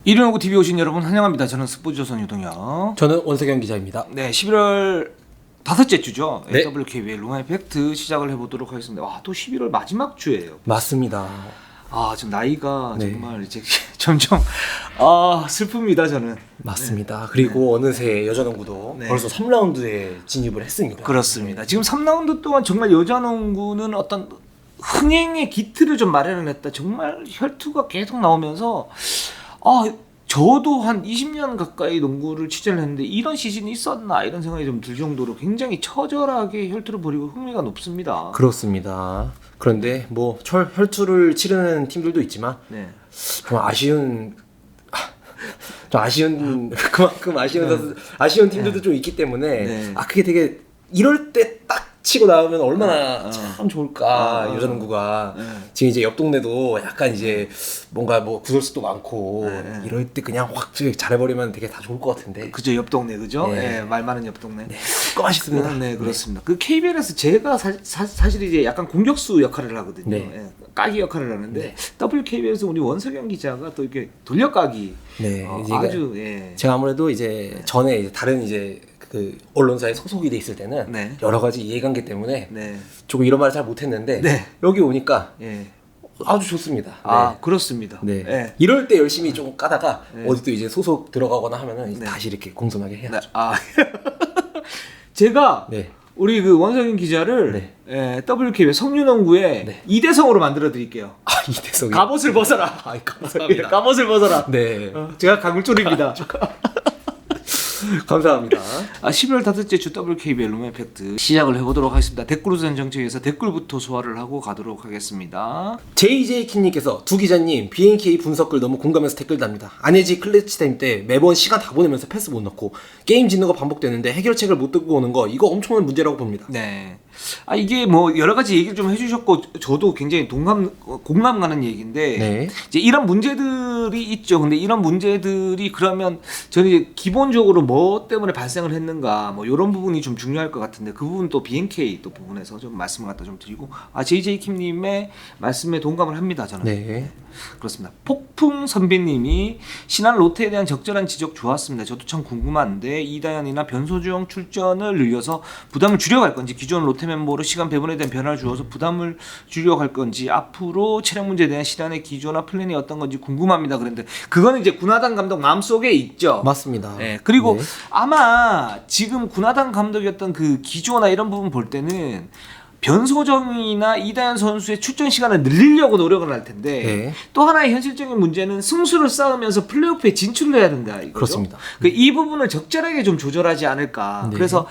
119TV 오신 여러분 환영합니다. 저는 스포츠조선 유동혁. 저는 원석영 기자입니다. 네, 11월 다섯째 주죠. 네. WKBL 롱 팩트 시작을 해보도록 하겠습니다. 와, 또 11월 마지막 주예요. 맞습니다. 아, 지금 나이가 네. 정말 이제 점점 슬픕니다. 저는. 맞습니다. 그리고 어느새 여자농구도 네. 벌써 3라운드에 진입을 했습니다. 그렇습니다. 지금 3라운드 동안 정말 여자농구는 어떤 흥행의 기틀을 좀 마련했다. 정말 혈투가 계속 나오면서 저도 한 20년 가까이 농구를 취재를 했는데 이런 시즌이 있었나 이런 생각이 좀 들 정도로 굉장히 처절하게 혈투를 벌이고 흥미가 높습니다. 그렇습니다. 그런데 뭐 혈투를 치르는 팀들도 있지만 네. 좀 그만큼 아쉬운 팀들도 좀 있기 때문에 네. 그게 되게 이럴 때 딱 치고 나오면 얼마나 참 좋을까. 여자농구가 지금 이제 옆 동네도 약간 이제 뭔가 뭐 구설수도 많고 이럴 때 그냥 확 잘해버리면 되게 다 좋을 것 같은데. 그죠, 옆 동네 그죠? 네. 네, 말 많은 옆 동네. 네, 맛있습니다. 네, 그렇습니다. 그 KBL에서 제가 사실 이제 약간 공격수 역할을 하거든요. 네. 예, 까기 역할을 하는데 WKBL에서 우리 원석영 기자가 또 이렇게 돌려까기 네, 이제 아주 제가 아무래도 이제 전에 이제 다른 이제 그 언론사에 소속이 돼 있을 때는 네. 여러 가지 이해관계 때문에 네. 조금 이런 말을 잘 못했는데 네. 여기 오니까 예. 아주 좋습니다. 아, 네. 그렇습니다. 네. 예. 이럴 때 열심히 좀 까다가 네. 어디 또 이제 소속 들어가거나 하면은 이제 다시 이렇게 공손하게 해야죠. 네. 제가 네. 우리 그 원석영 기자를 네. WKBL 성윤농구의 네. 이대성으로 만들어 드릴게요. 이대성이. 갑옷을 벗어라. 감사합니다. 갑옷을 벗어라. 네. 제가 강물쫄입니다. 감사합니다. 11월 다섯째 주 WKBL 룸 팩트 시작을 해보도록 하겠습니다. 댓글 우선 정책에서 댓글부터 소화를 하고 가도록 하겠습니다. JJ킴님께서 두 기자님 BNK 분석글 너무 공감해서 댓글 답니다. 안혜지 클래치 타임 때 매번 시간 다 보내면서 패스 못 넣고 게임 짓는 거 반복되는데 해결책을 못 듣고 오는 거 이거 엄청난 문제라고 봅니다. 네. 이게 뭐 여러 가지 얘기를 좀 해주셨고 저도 굉장히 공감 가는 얘기인데 네. 이제 이런 문제들이 있죠. 근데 이런 문제들이 그러면 저는 이제 기본적으로 뭐 때문에 발생을 했는가 뭐 이런 부분이 좀 중요할 것 같은데 그 부분 또 BNK 또 부분에서 좀 말씀을 갖다 좀 드리고 JJ킴님의 말씀에 동감을 합니다. 저는. 네. 그렇습니다. 폭풍 선배님이 신한 롯데에 대한 적절한 지적 좋았습니다. 저도 참 궁금한데 이다현이나 변소주영 출전을 늘려서 부담을 줄여갈 건지 기존 롯데 멤버로 시간 배분에 대한 변화를 주어서 부담을 줄여갈 건지 앞으로 체력 문제에 대한 신한의 기조나 플랜이 어떤 건지 궁금합니다. 그런데 그거는 이제 군하단 감독 마음속에 있죠. 맞습니다. 네. 그리고 네. 아마 지금 군하단 감독이었던 그 기조나 이런 부분 볼 때는 변소정이나 이다현 선수의 출전 시간을 늘리려고 노력을 할 텐데 네. 또 하나의 현실적인 문제는 승수를 쌓으면서 플레이오프에 진출을 해야 된다 이거죠. 그렇습니다. 이 부분을 적절하게 좀 조절하지 않을까. 네. 그래서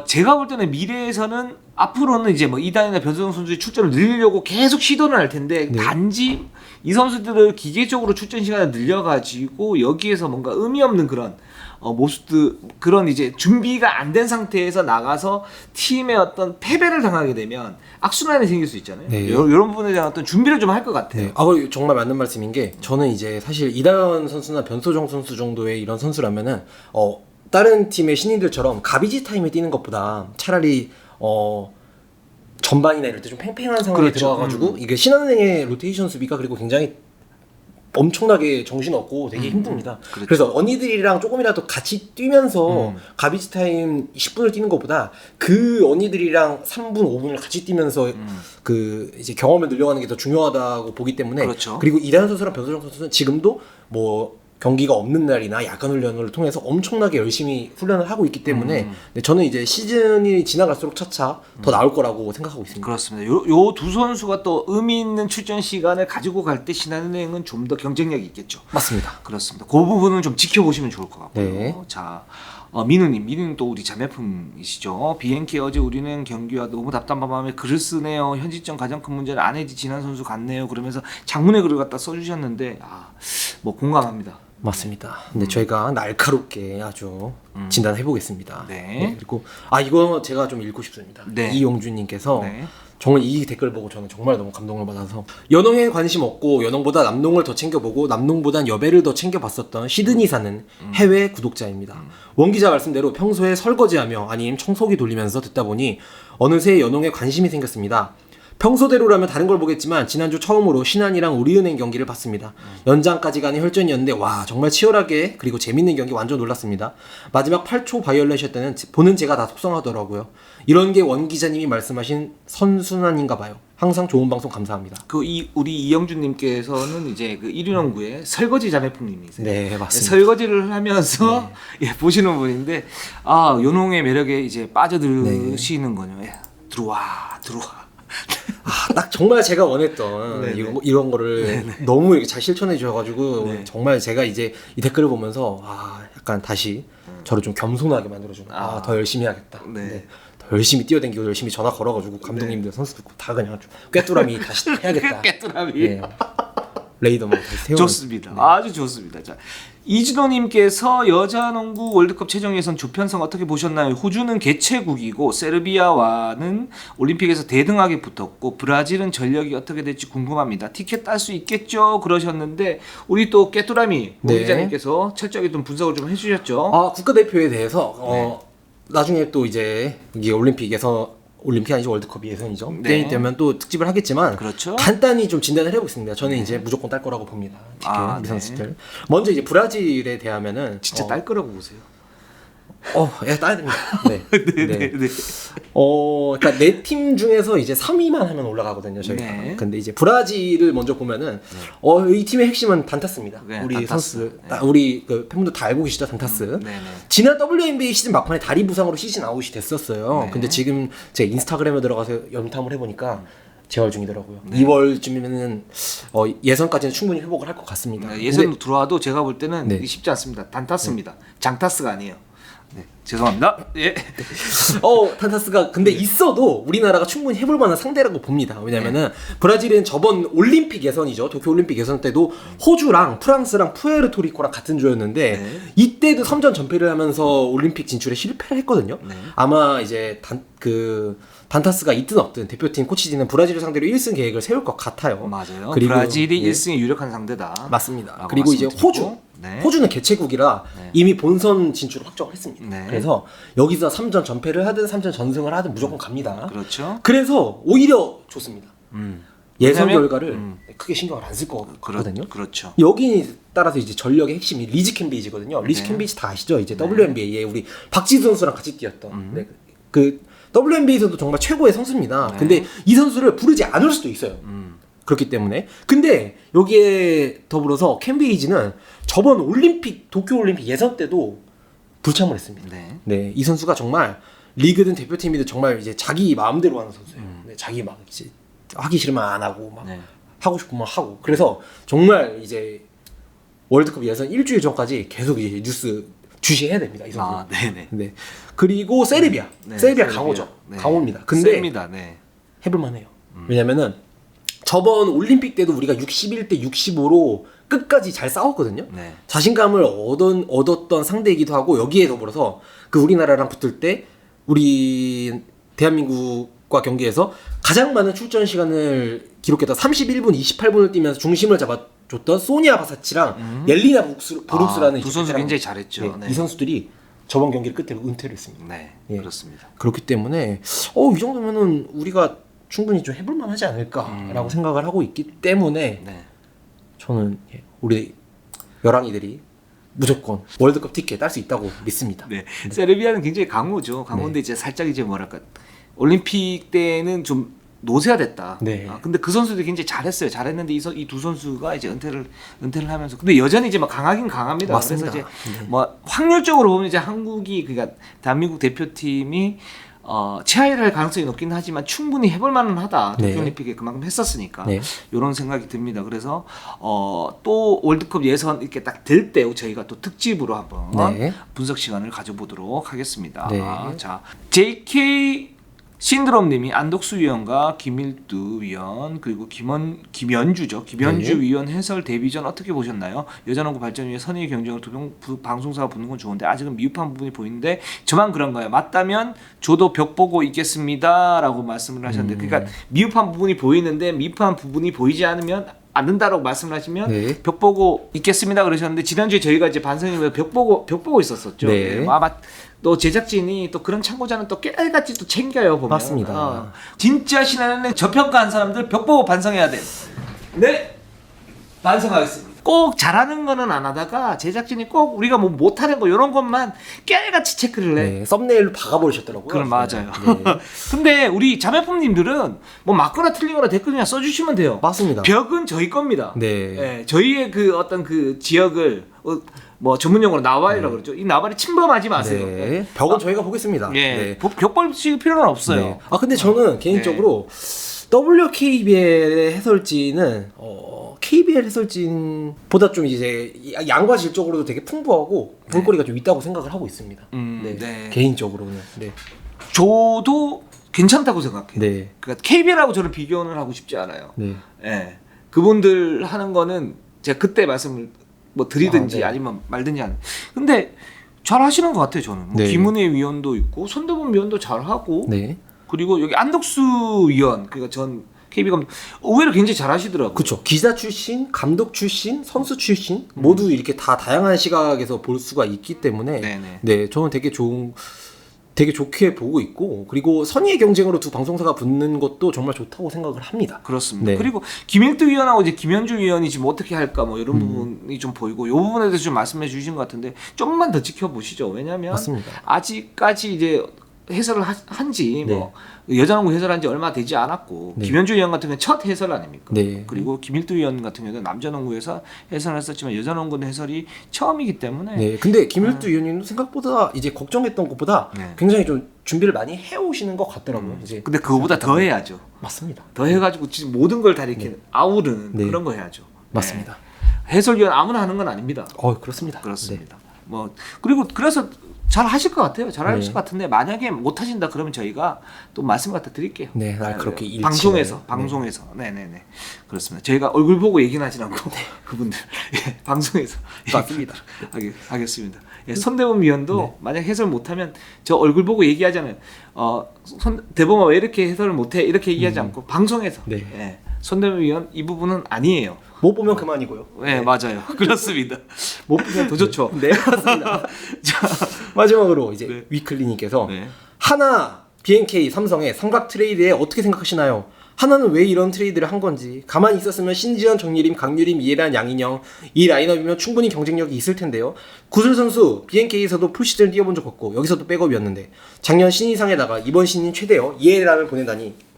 제가 볼 때는 미래에서는 앞으로는 이제 뭐 이다현이나 변소정 선수의 출전을 늘리려고 계속 시도는 할 텐데 네. 단지 이 선수들을 기계적으로 출전 시간을 늘려가지고 여기에서 뭔가 의미 없는 그런 모습들 그런 이제 준비가 안 된 상태에서 나가서 팀의 어떤 패배를 당하게 되면 악순환이 생길 수 있잖아요. 네. 이런 부분에 대한 어떤 준비를 좀 할 것 같아요. 네. 정말 맞는 말씀인 게 저는 이제 사실 이다현 선수나 변소정 선수 정도의 이런 선수라면은 다른 팀의 신인들처럼 가비지 타임에 뛰는 것보다 차라리 전반이나 이럴 때 좀 팽팽한 상황에 그렇죠. 들어가가지고 이게 신한은행의 로테이션 수비가 그리고 굉장히 엄청나게 정신없고 되게 힘듭니다. 그렇죠. 그래서 언니들이랑 조금이라도 같이 뛰면서 가비지 타임 10분을 뛰는 것보다 그 언니들이랑 3분, 5분을 같이 뛰면서 그 이제 경험을 늘려가는 게 더 중요하다고 보기 때문에 그렇죠. 그리고 이다현 선수랑 변소정 선수는 지금도 뭐 경기가 없는 날이나 야간 훈련을 통해서 엄청나게 열심히 훈련을 하고 있기 때문에 근데 저는 이제 시즌이 지나갈수록 차차 더 나올 거라고 생각하고 있습니다. 그렇습니다. 요 두 선수가 또 의미 있는 출전 시간을 가지고 갈 때 신한은행은 좀 더 경쟁력이 있겠죠. 맞습니다. 그렇습니다. 그 부분은 좀 지켜보시면 좋을 것 같고요. 네. 자, 민우님 또 우리 자매품이시죠. BNK 어제 우리는 경기와 너무 답답한 마음에 글을 쓰네요. 현 시점 가장 큰 문제는 안혜지 진한 선수 같네요. 그러면서 장문의 글을 갖다 써주셨는데 뭐 공감합니다. 맞습니다. 근데 저희가 날카롭게 아주 진단해 보겠습니다. 네. 그리고 이거 제가 좀 읽고 싶습니다. 네. 이용준님께서 네. 정말 이 댓글 보고 저는 정말 너무 감동을 받아서 연홍에 관심 없고 연홍보다 남농을 더 챙겨보고 남농보단 여배를 더 챙겨봤었던 시드니 사는 해외 구독자입니다. 원 기자 말씀대로 평소에 설거지하며 아님 청소기 돌리면서 듣다 보니 어느새 연홍에 관심이 생겼습니다. 평소대로라면 다른 걸 보겠지만 지난주 처음으로 신한이랑 우리은행 경기를 봤습니다. 연장까지 가는 혈전이었는데 와 정말 치열하게 그리고 재밌는 경기 완전 놀랐습니다. 마지막 8초 바이올렛 때는 보는 제가 다 속상하더라고요. 이런 게 원 기자님이 말씀하신 선순환인가 봐요. 항상 좋은 방송 감사합니다. 우리 이영준님께서는 이제 그 1위농구의 설거지 자매풍님이세요. 네 맞습니다. 설거지를 하면서 예, 보시는 분인데 요농의 매력에 이제 빠져드시는 거죠. 예, 들어와. 딱 정말 제가 원했던 네네. 이런 거를 너무 이렇게 잘 실천해 주셔가지고 네. 정말 제가 이제 이 댓글을 보면서 약간 다시 저를 좀 겸손하게 만들어주는 더 열심히 해야겠다. 네. 더 열심히 뛰어다니고 열심히 전화 걸어가지고 감독님들 선수들 다 그냥 좀 꿰뚜라미 다시 해야겠다. 깨뚜라미. 네. 레이더만 다시 세우는. 좋습니다. 아주 좋습니다. 자, 이진호님께서 여자 농구 월드컵 최종 예선 조편성 어떻게 보셨나요? 호주는 개최국이고 세르비아와는 올림픽에서 대등하게 붙었고 브라질은 전력이 어떻게 될지 궁금합니다. 티켓 딸 수 있겠죠? 그러셨는데 우리 또 깨뚜라미 오 네. 기자님께서 철저하게 좀 분석을 좀 해주셨죠. 국가대표에 대해서 나중에 또 이제 이게 올림픽 아니죠 월드컵 예선이죠. 네. 때이 되면 또 특집을 하겠지만 그렇죠. 간단히 좀 진단을 해보겠습니다. 저는 이제 무조건 딸 거라고 봅니다. 티켓 네. 미선수들. 먼저 이제 브라질에 대하면은 진짜 딸 거라고 보세요. 따야 됩니다. 네. 네. 그러니까 네 팀 중에서 이제 3위만 하면 올라가거든요, 저희가. 네. 근데 이제 브라질을 먼저 보면은 이 팀의 핵심은 단타스입니다. 네, 우리 단타스. 선수들, 우리 그 팬분들 다 알고 계시죠, 단타스. 네네. 지난 WNBA 시즌 막판에 다리 부상으로 시즌 아웃이 됐었어요. 네. 근데 지금 제 인스타그램에 들어가서 염탐을 해보니까 재활 중이더라고요. 2월쯤이면은 예선까지는 충분히 회복을 할 것 같습니다. 네, 예선 들어와도 제가 볼 때는 네. 쉽지 않습니다. 단타스입니다. 장타스가 아니에요. 네, 죄송합니다. 예. 탄타스가 근데 있어도 우리나라가 충분히 해볼 만한 상대라고 봅니다. 왜냐면은 브라질은 저번 올림픽 예선이죠. 도쿄 올림픽 예선 때도 호주랑 프랑스랑 푸에르토리코랑 같은 조였는데 이때도 3전 전패를 하면서 올림픽 진출에 실패를 했거든요. 아마 이제 단타스가 있든 없든 대표팀 코치진은 브라질을 상대로 1승 계획을 세울 것 같아요. 맞아요. 그리고 브라질이 1승에 유력한 상대다. 맞습니다. 그리고 이제 호주. 네. 호주는 개최국이라 이미 본선 진출을 확정을 했습니다. 네. 그래서 여기서 3전 전패를 하든 3전 전승을 하든 무조건 갑니다. 그렇죠. 그래서 오히려 좋습니다. 예선 왜냐면, 결과를 크게 신경을 안 쓸 것 같거든요. 그렇죠. 여기 따라서 이제 전력의 핵심이 리즈 캠베이지거든요. 리즈 캠베이지 다 아시죠? 이제 WNBA에 우리 박지수 선수랑 같이 뛰었던 그 WNBA에서도 정말 최고의 선수입니다. 근데 이 선수를 부르지 않을 수도 있어요. 그렇기 때문에. 근데 여기에 더불어서 캠베이지는 저번 도쿄 올림픽 예선 때도 불참을 했습니다. 네, 이 선수가 정말 리그든 대표팀이든 정말 이제 자기 마음대로 하는 선수예요. 네, 자기 막 이제 하기 싫으면 안 하고 막 하고 싶으면 하고. 그래서 정말 이제 월드컵 예선 일주일 전까지 계속 이제 뉴스 주시해야 됩니다. 이 선수. 네. 그리고 세르비아. 세르비아 강호죠. 강호입니다. 근데 세입니다. 네. 해볼만해요. 왜냐면은 저번 올림픽 때도 우리가 61대 65로 끝까지 잘 싸웠거든요. 자신감을 얻었던 상대이기도 하고 여기에 더불어서 그 우리나라랑 붙을 때 우리 대한민국과 경기에서 가장 많은 출전 시간을 기록했던 31분 28분을 뛰면서 중심을 잡아줬던 소니아 바사치랑 옐리나 브룩스라는 두 선수 굉장히 잘했죠. 이 선수들이 저번 경기를 끝으로 은퇴를 했습니다. 네, 그렇습니다. 그렇기 때문에 이 정도면은 우리가 충분히 좀 해볼만 하지 않을까라고 생각을 하고 있기 때문에 저는 우리 열왕이들이 무조건 월드컵 티켓 딸 수 있다고 믿습니다. 세르비아는 굉장히 강호죠. 강호인데 이제 살짝 이제 뭐랄까 올림픽 때는 좀 노쇠화됐다. 근데 그 선수들이 굉장히 잘했어요. 잘했는데 이 두 선수가 이제 은퇴를 하면서 근데 여전히 이제 막 강하긴 강합니다. 맞습니다. 그래서 이제 뭐 확률적으로 보면 이제 한국이 그러니까 대한민국 대표팀이 최하위를 할 가능성이 높긴 하지만 충분히 해볼 만은 하다. 도쿄올림픽에 그만큼 했었으니까 이런 생각이 듭니다. 그래서 또 월드컵 예선 이렇게 딱 될 때 저희가 또 특집으로 한번 분석 시간을 가져보도록 하겠습니다. 자, JK 신드롬님이 안덕수 위원과 김일두 위원 그리고 김연주 위원 해설 데뷔전 어떻게 보셨나요? 여자농구 발전 위해 선의 경쟁을 방송사가 붙는 건 좋은데 아직은 미흡한 부분이 보이는데 저만 그런가요? 맞다면 저도 벽 보고 있겠습니다라고 말씀을 하셨는데 그러니까 미흡한 부분이 보이는데 미흡한 부분이 보이지 않으면 않는다라고 말씀을 하시면 네. 벽 보고 있겠습니다 그러셨는데 지난주에 저희가 이제 반성회에서 벽 보고 있었었죠. 네. 또 제작진이 또 그런 참고자는 또 깨알같이 또 챙겨요 보면. 맞습니다. 진짜 신한은행 저평가한 사람들 벽 보고 반성해야 돼. 네. 반성하겠습니다. 꼭 잘하는 거는 안 하다가 제작진이 꼭 우리가 뭐 못하는 거 이런 것만 깨알같이 체크를 해. 네, 썸네일로 박아버리셨더라고요. 그럼 맞아요. 네. 근데 우리 자매품님들은 뭐 맞거나 틀리거나 댓글 그냥 써주시면 돼요. 맞습니다. 벽은 저희 겁니다. 네. 예, 저희의 그 어떤 그 지역을 뭐 전문용어로 나발이라고 그러죠. 이 나발이 침범하지 마세요. 네. 벽은 저희가 보겠습니다. 예, 네. 벽 벌칠 필요는 없어요. 네. 아 근데 저는 개인적으로 WKBL의 해설진은 KBL 해설진보다 좀 이제 양과 질적으로도 되게 풍부하고 볼거리가 좀 있다고 생각을 하고 있습니다. 네. 네. 개인적으로는. 네. 저도 괜찮다고 생각해요. 네. 그러니까 KBL하고 저는 비교는 하고 싶지 않아요. 네. 예. 그분들 하는 거는 제가 그때 말씀을 뭐 드리든지 네. 아니면 말든지 하는. 근데 잘 하시는 것 같아요, 저는. 뭐 네. 김은혜 위원도 있고 손대범 위원도 잘 하고 네. 그리고 여기 안덕수 위원 그러니까 전 KB 감독 의외로 굉장히 잘 하시더라고요. 그렇죠. 기자 출신, 감독 출신, 선수 출신 모두 이렇게 다 다양한 시각에서 볼 수가 있기 때문에 네네. 네, 저는 되게 좋게 보고 있고 그리고 선의의 경쟁으로 두 방송사가 붙는 것도 정말 좋다고 생각을 합니다. 그렇습니다. 네. 그리고 김일두 위원하고 이제 김현주 위원이 지금 어떻게 할까 뭐 이런 부분이 좀 보이고 이 부분에 대해서 좀 말씀해 주신 것 같은데 좀만 더 지켜보시죠. 왜냐하면 맞습니다. 아직까지 이제 해설을 한지 뭐 여자농구 해설한 지 얼마 되지 않았고 네. 김현주 위원 같은 경우는 첫 해설 아닙니까? 네. 그리고 김일두 위원 같은 경우는 남자농구에서 해설을 했었지만 여자농구는 해설이 처음이기 때문에 네, 근데 김일두 위원님도 생각보다 이제 걱정했던 것보다 네. 굉장히 좀 준비를 많이 해오시는 것 같더라고요. 이제 근데 그거보다 더 해야죠. 맞습니다. 더 해가지고 지금 모든 걸 다 이렇게 아우르는 네. 그런 거 해야죠. 맞습니다. 네. 해설위원 아무나 하는 건 아닙니다. 그렇습니다. 그렇습니다. 뭐 그리고 그래서 잘 하실 것 같아요. 잘 하실 네. 것 같은데 만약에 못 하신다 그러면 저희가 또 말씀 갖다 드릴게요. 네, 날 그렇게 일치를. 방송에서 네네네 그렇습니다. 저희가 얼굴 보고 얘기는 하진 않고 그분들 예, 방송에서 맞습니다. 하겠습니다. 예, 손대범 위원도 만약 해설 못하면 저 얼굴 보고 얘기하잖아요. 대범아 왜 이렇게 해설을 못해 이렇게 얘기하지 않고 방송에서 네. 예, 손대범 위원 이 부분은 아니에요. 못 보면 그만이고요. 네, 맞아요. 그렇습니다. 못 보면 더 좋죠. 네, 맞습니다. 자, 마지막으로 이제 네. 위클리님께서 네. 하나, BNK, 삼성의 삼각 트레이드에 어떻게 생각하시나요? 하나는 왜 이런 트레이드를 한 건지 가만히 있었으면 신지현, 정예림, 강유림, 이해란, 양인영 이 라인업이면 충분히 경쟁력이 있을 텐데요. 구슬 선수 BNK에서도 풀시즌 뛰어본 적 없고 여기서도 백업이었는데 작년 신인상에다가 이번 신인 최대어 이해란을 보내다니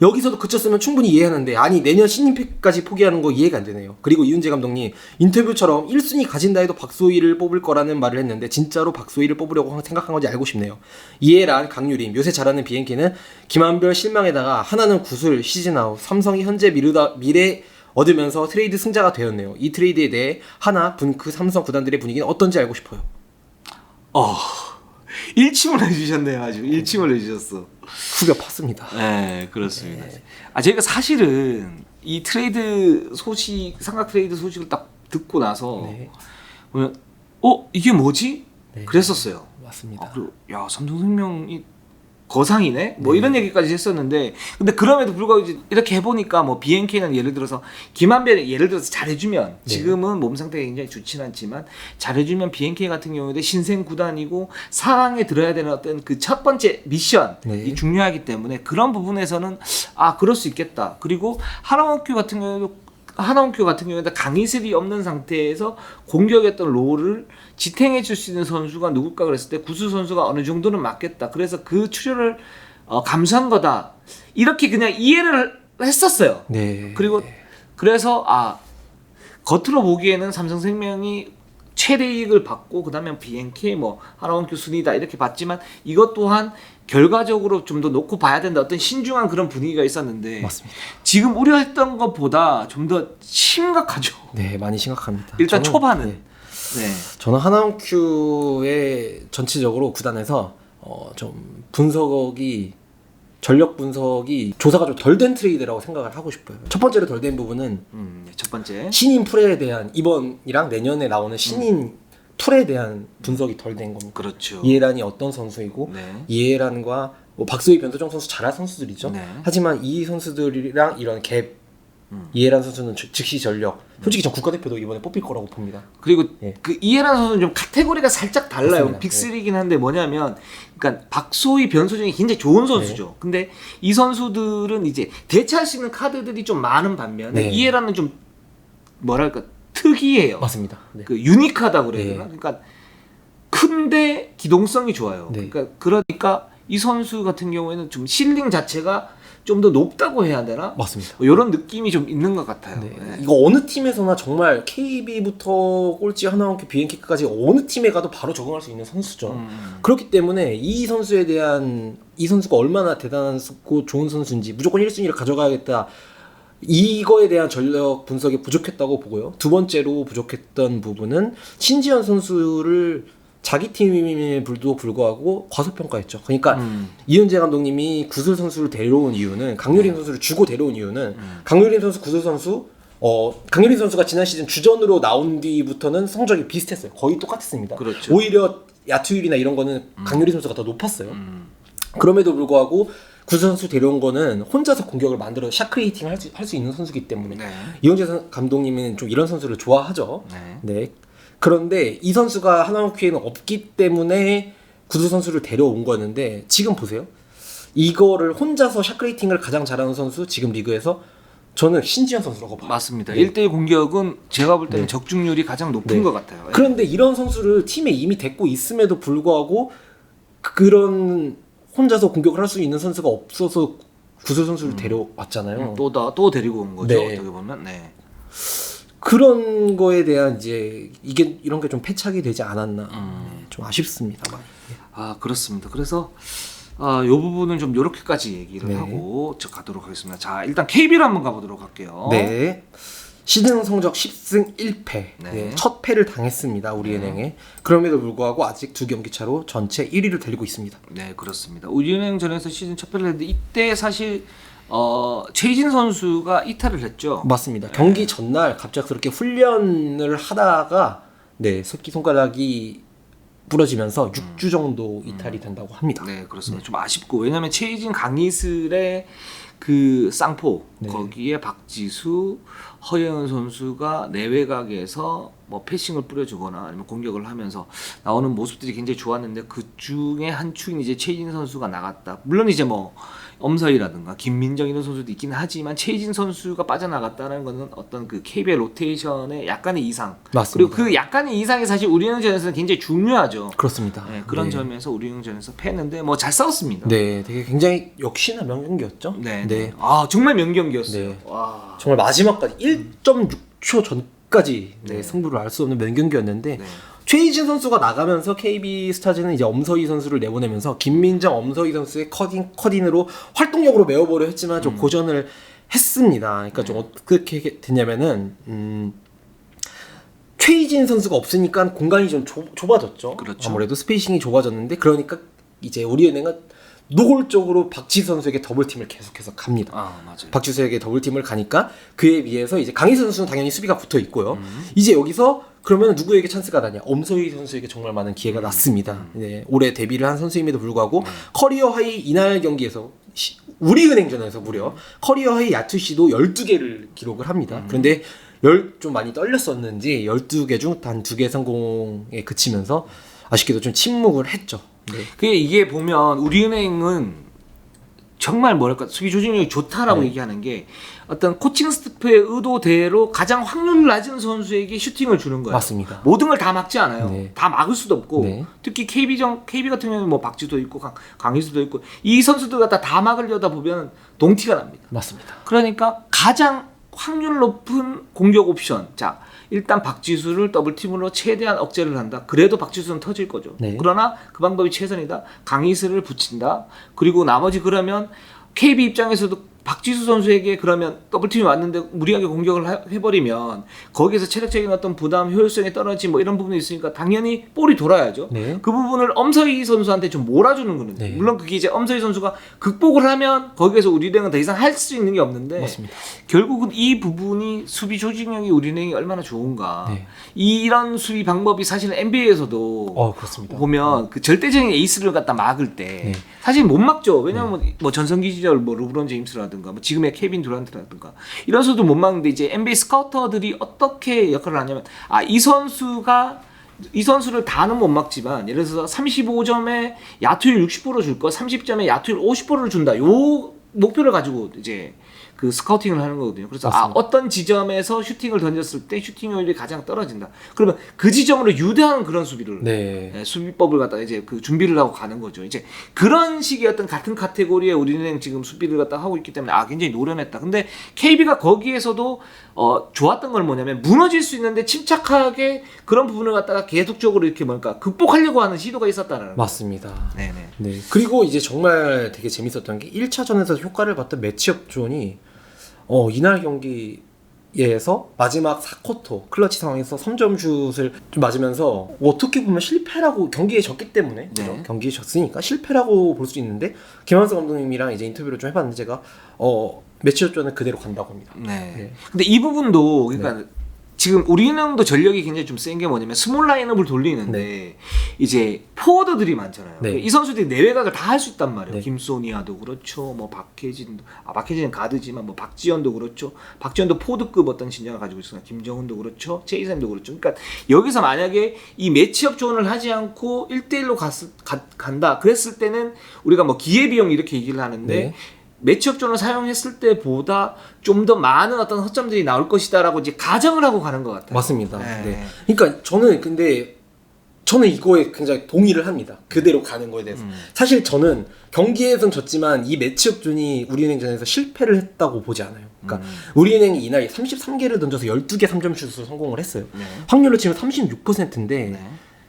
여기서도 그쳤으면 충분히 이해하는데 아니 내년 신인팩까지 포기하는 거 이해가 안 되네요. 그리고 이훈재 감독님 인터뷰처럼 1순위 가진다 해도 박소희를 뽑을 거라는 말을 했는데 진짜로 박소희를 뽑으려고 생각한 건지 알고 싶네요. 이해란, 강유림 요새 잘하는 BNK는 김한별 실망에다가 하나는 구슬 시즌아웃 삼성이 현재 미래 얻으면서 트레이드 승자가 되었네요. 이 트레이드에 대해 하나, 분크, 삼성 구단들의 분위기는 어떤지 알고 싶어요. 일침을 해주셨네요. 아주 일침을 해주셨어. 후벼 팠습니다. 네, 그렇습니다. 저희가 사실은 이 트레이드 소식, 삼각 트레이드 소식을 딱 듣고 나서 네. 보면 이게 뭐지? 네. 그랬었어요. 맞습니다. 그리고 야 삼성생명이 거상이네? 뭐 이런 얘기까지 했었는데 근데 그럼에도 불구하고 이제 이렇게 해보니까 뭐 BNK는 예를 들어서 김한별이 예를 들어서 잘해주면 지금은 몸 상태가 굉장히 좋지는 않지만 잘해주면 BNK 같은 경우에는 신생 구단이고 상황에 들어야 되는 어떤 그 첫 번째 미션이 중요하기 때문에 그런 부분에서는 그럴 수 있겠다. 그리고 하나원큐 같은 경우에는 강희슬이 없는 상태에서 공격했던 롤을 지탱해 줄 수 있는 선수가 누굴까 그랬을 때 구수 선수가 어느 정도는 맞겠다. 그래서 그 출혈을 감수한 거다. 이렇게 그냥 이해를 했었어요. 네. 그리고 그래서 겉으로 보기에는 삼성생명이 최대 이익을 받고 그다음에 BNK 뭐 하나원큐 순위다 이렇게 봤지만 이것 또한 결과적으로 좀 더 놓고 봐야 된다 어떤 신중한 그런 분위기가 있었는데 맞습니다. 지금 우려했던 것보다 좀 더 심각하죠. 네, 많이 심각합니다. 일단 초반은. 네. 네. 저는 하나원큐의 전체적으로 구단에서 좀 전력 분석이 조사가 좀 덜 된 트레이드라고 생각을 하고 싶어요. 첫 번째로 덜 된 부분은 첫 번째 신인 풀에 대한 이번이랑 내년에 나오는 신인 풀에 대한 분석이 덜 된 겁니다. 그렇죠. 이해란이 어떤 선수이고 네. 이해란과 뭐 박소희, 변소정 선수 잘할 선수들이죠. 네. 하지만 이 선수들이랑 이런 갭 이해란 선수는 즉시 전력. 솔직히 전 국가대표도 이번에 뽑힐 거라고 봅니다. 그리고 예. 그 이해란 선수는 좀 카테고리가 살짝 달라요. 맞습니다. 빅3이긴 한데 뭐냐면, 그러니까 박소희, 변소정이 굉장히 좋은 선수죠. 근데 이 선수들은 이제 대체할 수 있는 카드들이 좀 많은 반면에 네. 이해란은 좀 뭐랄까 특이해요. 맞습니다. 네. 그 유니크하다고 그래야 네. 되나? 그러니까 큰데 기동성이 좋아요. 네. 그러니까 이 선수 같은 경우에는 좀 실링 자체가 좀 더 높다고 해야 되나? 맞습니다. 뭐 이런 느낌이 좀 있는 것 같아요. 네. 네. 이거 어느 팀에서나 정말 KB부터 꼴찌 하나원큐 비엔키까지 어느 팀에 가도 바로 적응할 수 있는 선수죠. 그렇기 때문에 이 선수가 얼마나 대단하고 좋은 선수인지 무조건 1순위를 가져가야겠다. 이거에 대한 전력 분석이 부족했다고 보고요. 두 번째로 부족했던 부분은 신지현 선수를 자기 팀임에도 불구하고 과소평가했죠. 그러니까 이은재 감독님이 구슬 선수를 데려온 이유는 강유림 선수를 주고 데려온 이유는 강유림 선수, 구슬 선수 강유림 선수가 지난 시즌 주전으로 나온 뒤부터는 성적이 비슷했어요. 거의 똑같았습니다. 그렇죠. 오히려 야투율이나 이런 거는 강유림 선수가 더 높았어요. 그럼에도 불구하고 구슬 선수 데려온 거는 혼자서 공격을 만들어 샷 크리에이팅을 할 수 있는 선수이기 때문에 네. 이은재 감독님은 좀 이런 선수를 좋아하죠. 네. 네. 그런데 이 선수가 하나원큐에는 없기 때문에 구두 선수를 데려온 거였는데 지금 보세요. 이거를 혼자서 샷크레이팅을 가장 잘하는 선수 지금 리그에서 저는 신지현 선수라고 봐요. 맞습니다. 네. 1대1 공격은 제가 볼 때는 네. 적중률이 가장 높은 네. 것 같아요. 그런데 이런 선수를 팀에 이미 데리고 있음에도 불구하고 그런 혼자서 공격을 할 수 있는 선수가 없어서 구슬 선수를 데려왔잖아요. 또 데리고 온 거죠. 네. 어떻게 보면. 네. 그런 거에 대한 이제 이런 게 좀 패착이 되지 않았나 좀 아쉽습니다만. 아 그렇습니다. 그래서 이 부분은 좀 이렇게까지 얘기를 네. 하고 가도록 하겠습니다. 자 일단 KB로 한번 가보도록 할게요. 네. 시즌 성적 10승 1패. 네. 네. 첫 패를 당했습니다. 우리은행에. 그럼에도 불구하고 아직 2경기 차로 전체 1위를 달리고 있습니다. 네 그렇습니다. 우리은행전에서 시즌 첫 패를 했는데 이때 사실 최희진 선수가 이탈을 했죠. 맞습니다. 경기 전날 갑작스럽게 훈련을 하다가 네, 새끼손가락이 부러지면서 6주 정도 이탈이 된다고 합니다. 네 그렇습니다. 좀 아쉽고 왜냐하면 최희진 강희슬의 그 쌍포 네. 거기에 박지수 허예은 선수가 내외곽에서 뭐 패싱을 뿌려주거나 아니면 공격을 하면서 나오는 모습들이 굉장히 좋았는데 그 중에 한 축인 이제 최희진 선수가 나갔다. 물론 이제 뭐 엄서희라든가 김민정 이런 선수도 있긴 하지만 최희진 선수가 빠져나갔다는 것은 어떤 그 KBL 로테이션의 약간의 이상. 맞습니다. 그리고 그 약간의 이상이 사실 우리은행전에서는 굉장히 중요하죠. 그렇습니다. 네, 그런 네. 점에서 우리은행전에서 패했는데 뭐 잘 싸웠습니다. 네, 되게 굉장히 역시나 명경기였죠. 네. 네. 아 정말 명경기였어요. 네. 와. 정말 마지막까지 1.6초 전까지 네, 승부를 알 수 없는 명경기였는데 네. 최희진 선수가 나가면서 KB 스타즈는 이제 엄서희 선수를 내보내면서 김민정, 엄서희 선수의 커딘으로 활동력으로 메워보려 했지만 좀 고전을 했습니다. 그러니까 좀 어떻게 됐냐면은 최희진 선수가 없으니까 공간이 좀 좁아졌죠. 그렇죠. 아무래도 스페이싱이 좁아졌는데 그러니까 이제 우리은행은 노골적으로 박지수 선수에게 더블팀을 계속해서 갑니다. 아 맞아요. 박지수에게 더블팀을 가니까 그에 비해서 이제 강희수 선수는 당연히 수비가 붙어 있고요. 이제 여기서 그러면 누구에게 찬스가 나냐? 엄서희 선수에게 정말 많은 기회가 났습니다. 네, 올해 데뷔를 한 선수임에도 불구하고 커리어 하이 이날 경기에서 우리은행전에서 무려 커리어 하이 야투시도 12개를 기록을 합니다. 그런데 좀 많이 떨렸었는지 12개 중 단 2개 성공에 그치면서 아쉽게도 좀 침묵을 했죠. 네. 그게 이게 보면 우리은행은 정말 뭐랄까 수비 조직력이 좋다라고 얘기하는 게 어떤 코칭 스태프의 의도대로 가장 확률 낮은 선수에게 슈팅을 주는 거예요. 맞습니다. 모든 걸 다 막지 않아요. 네. 다 막을 수도 없고 네. 특히 KB 같은 경우는 뭐 박지도 있고 강희수도 있고 이 선수들 갖다 다 막으려다 보면 동티가 납니다. 맞습니다. 그러니까 가장 확률 높은 공격 옵션. 자, 일단 박지수를 더블팀으로 최대한 억제를 한다. 그래도 박지수는 터질 거죠. 네. 그러나 그 방법이 최선이다. 강희슬을 붙인다. 그리고 나머지 그러면 KB 입장에서도 박지수 선수에게 그러면 더블팀이 왔는데 무리하게 공격을 해버리면 거기에서 체력적인 어떤 부담, 효율성이 떨어진 뭐 이런 부분이 있으니까 당연히 볼이 돌아야죠. 네. 그 부분을 엄서희 선수한테 좀 몰아주는 거는 네. 물론 그게 이제 엄서희 선수가 극복을 하면 거기에서 우리은행은 더 이상 할 수 있는 게 없는데 맞습니다. 결국은 이 부분이 수비 조직력이 우리은행이 얼마나 좋은가. 네. 이런 수비 방법이 사실은 NBA에서도 그렇습니다. 보면 그 절대적인 에이스를 갖다 막을 때 네. 사실 못 막죠. 왜냐하면 뭐 전성기 시절 뭐 르브론 제임스라든가 듀란트라든가 뭐 지금의 케빈 듀란트라든가 이런 선수도 못 막는데 이제 NBA 스카우터들이 어떻게 역할을 하냐면 이 선수를 다는 못 막지만 예를 들어서 35점에 야투율 60% 줄 거, 30점에 야투율 50%를 준다. 요 목표를 가지고 이제 그 스카우팅을 하는 거거든요. 그래서 어떤 지점에서 슈팅을 던졌을 때 슈팅률이 가장 떨어진다. 그러면 그 지점으로 유도하는 그런 수비를 수비법을 갖다가 이제 그 준비를 하고 가는 거죠. 이제 그런 식의 어떤 같은 카테고리에 우리는 지금 수비를 갖다 하고 있기 때문에 굉장히 노련했다. 근데 KB가 거기에서도 좋았던 건 뭐냐면 무너질 수 있는데 침착하게 그런 부분을 갖다가 계속적으로 이렇게 극복하려고 하는 시도가 있었다는. 맞습니다. 네네. 네. 그리고 이제 정말 되게 재밌었던 게 1차전에서 효과를 봤던 매치업 존이 이날 경기에서 마지막 4쿼터 클러치 상황에서 3점 슛을 좀 맞으면서 어떻게 보면 실패라고 경기에 졌기 때문에 그죠? 경기에 졌으니까 실패라고 볼 수 있는데 김한수 감독님이랑 이제 인터뷰를 좀 해봤는데 제가 매치업 존은 그대로 간다고 합니다. 네. 근데 이 부분도 그러니까 지금 우리는도 전력이 굉장히 좀 센 게 뭐냐면 스몰 라인업을 돌리는데 이제 포워드들이 많잖아요. 이 선수들이 내외각을 다 할 수 있단 말이에요. 김소니아도 그렇죠. 뭐 박혜진은 가드지만 뭐 박지현도 그렇죠. 박지현도 포워드급 어떤 신장을 가지고 있으나 김정은도 그렇죠. 제이샘도 그렇죠. 그러니까 여기서 만약에 이 매치업 존을 하지 않고 1대1로 간다. 그랬을 때는 우리가 뭐 기회비용 이렇게 얘기를 하는데 매치업존을 사용했을 때보다 좀 더 많은 어떤 허점들이 나올 것이다라고 이제 가정을 하고 가는 것 같아요. 맞습니다. 네. 그러니까 저는 이거에 굉장히 동의를 합니다. 그대로 가는 거에 대해서. 사실 저는 경기에선 졌지만 이 매치업존이 우리은행전에서 실패를 했다고 보지 않아요. 그러니까 우리은행이 이날 33개를 던져서 12개 3점 슛을 성공을 했어요. 확률로 치면 36%인데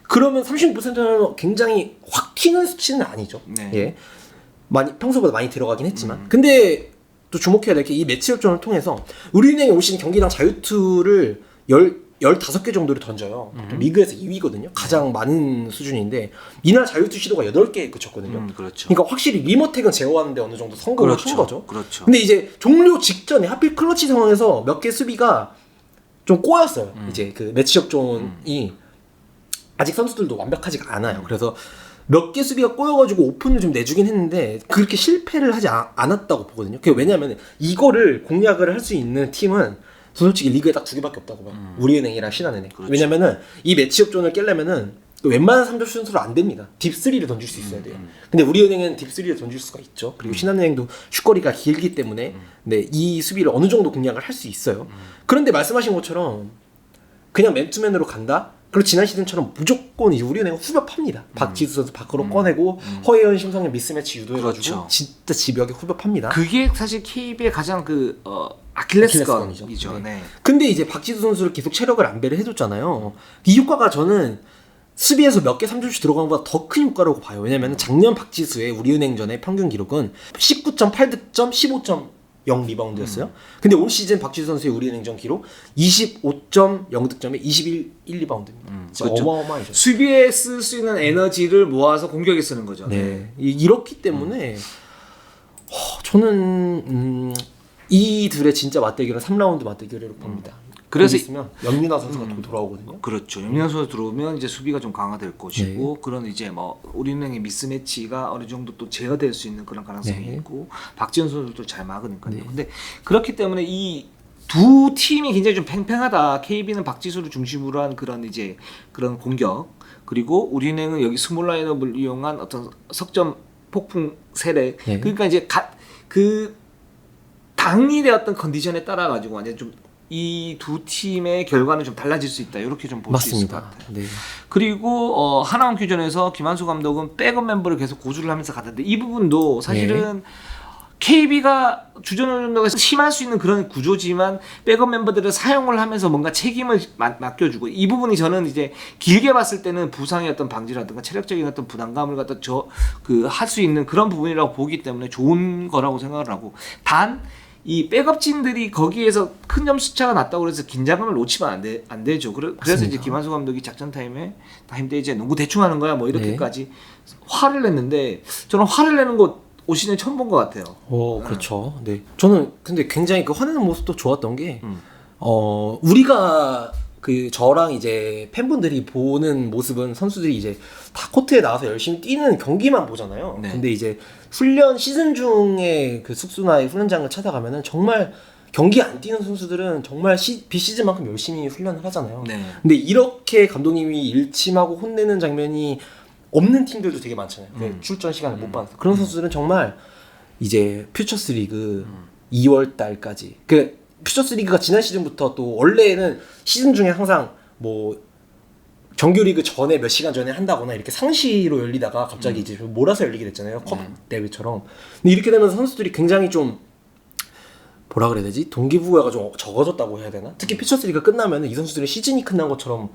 그러면 36%는 굉장히 확 튀는 수치는 아니죠. 예. 평소보다 많이 들어가긴 했지만 근데 또 주목해야 될 게 이 매치업전을 통해서 우리은행이 올 시즌 경기당 자유투를 15개 정도를 던져요. 리그에서 2위거든요. 가장 많은 수준인데 이날 자유투 시도가 8개에 그쳤거든요. 그렇죠. 그러니까 확실히 리머텍은 제어하는데 어느 정도 성공을 한 거죠. 그렇죠. 근데 이제 종료 직전에 하필 클러치 상황에서 몇 개 수비가 좀 꼬였어요. 이제 그 매치업존이 아직 선수들도 완벽하지가 않아요. 그래서 몇 개 수비가 꼬여가지고 오픈을 좀 내주긴 했는데 그렇게 실패를 하지 않았다고 보거든요. 왜냐하면 이거를 공략을 할 수 있는 팀은 솔직히 리그에 딱 2개밖에 없다고 봐요. 우리은행이랑 신한은행. 그렇죠. 왜냐면은 이 매치업존을 깨려면은 웬만한 3점 슛으로 안 됩니다. 딥3를 던질 수 있어야 돼요. 근데 우리은행은 딥3를 던질 수가 있죠. 그리고 신한은행도 슛거리가 길기 때문에 이 수비를 어느 정도 공략을 할 수 있어요. 그런데 말씀하신 것처럼 그냥 맨투맨으로 간다? 그리고 지난 시즌처럼 무조건 이제 우리은행은 후벼팝니다. 박지수 선수 밖으로 꺼내고 허예은 심성현 미스매치 유도해가지고 진짜 집벽에 후벼팝니다. 그게 사실 KB의 가장 아킬레스건이죠. 근데 이제 박지수 선수를 계속 체력을 안배를 해줬잖아요. 이 효과가 저는 수비에서 몇 개 3점씩 들어간 것보다 더 큰 효과라고 봐요. 왜냐면 작년 박지수의 우리은행전의 평균 기록은 19.8득점 15.0 리바운드였어요. 근데 올 시즌 박지수 선수의 우리은행전 기록 25.0득점에 21 리바운드입니다. 그렇죠. 어마어마하죠. 수비에 쓸 수 있는 에너지를 모아서 공격에 쓰는 거죠. 이렇기 때문에 저는 이 둘의 진짜 맞대결은 3라운드 맞대결이라고 봅니다. 그래서 있으면 염민아 선수가 또 돌아오거든요. 그렇죠. 염민아 선수 들어오면 이제 수비가 좀 강화될 것이고 그런 이제 우리은행의 미스매치가 어느 정도 또 제어될 수 있는 그런 가능성이 있고 박지현 선수도 잘 막으니까요. 근데 그렇기 때문에 이 두 팀이 굉장히 좀 팽팽하다. KB는 박지수를 중심으로 한 그런 공격 그리고 우리은행은 여기 스몰 라인업을 이용한 어떤 석점 폭풍 세례. 그러니까 이제 그 당일의 어떤 컨디션에 따라 가지고 완전 좀 이 두 팀의 결과는 좀 달라질 수 있다. 이렇게 좀 볼 수 있을 것 같아요. 그리고 하나원 큐전에서 김한수 감독은 백업 멤버를 계속 고수를 하면서 갔는데 이 부분도 사실은 KB가 주전운동가 심할 수 있는 그런 구조지만 백업 멤버들을 사용을 하면서 뭔가 책임을 맡겨주고 이 부분이 저는 이제 길게 봤을 때는 부상의 어떤 방지라든가 체력적인 어떤 부담감을 갖다 할 수 있는 그런 부분이라고 보기 때문에 좋은 거라고 생각을 하고 단 이 백업진들이 거기에서 큰 점수 차가 났다고 그래서 긴장감을 놓치면 안 되죠. 그래서 이제 김한수 감독이 작전 타임에 이제 농구 대충 하는 거야 뭐 이렇게까지 화를 냈는데 저는 화를 내는 거 올 시즌에 처음 본 것 같아요. 그렇죠. 저는 근데 굉장히 그 화내는 모습도 좋았던 게 우리가 그 저랑 이제 팬분들이 보는 모습은 선수들이 이제 다 코트에 나와서 열심히 뛰는 경기만 보잖아요. 네. 근데 이제 훈련 시즌 중에 그 숙소나 훈련장을 찾아가면은 정말 경기 안 뛰는 선수들은 정말 비시즌만큼 열심히 훈련을 하잖아요. 네. 근데 이렇게 감독님이 일침하고 혼내는 장면이 없는 팀들도 되게 많잖아요. 출전 시간을 못 받아서. 그런 선수들은 정말 이제 퓨처스 리그 2월 달까지. 그 퓨처스 리그가 지난 시즌부터 또 원래는 시즌 중에 항상 뭐 정규 리그 전에 몇 시간 전에 한다거나 이렇게 상시로 열리다가 갑자기 이제 몰아서 열리게 됐잖아요. 컵 대회처럼. 근데 이렇게 되면서 선수들이 굉장히 좀 뭐라 그래야 되지? 동기부여가 좀 적어졌다고 해야 되나? 특히 퓨처스 리그가 끝나면 이 선수들이 시즌이 끝난 것처럼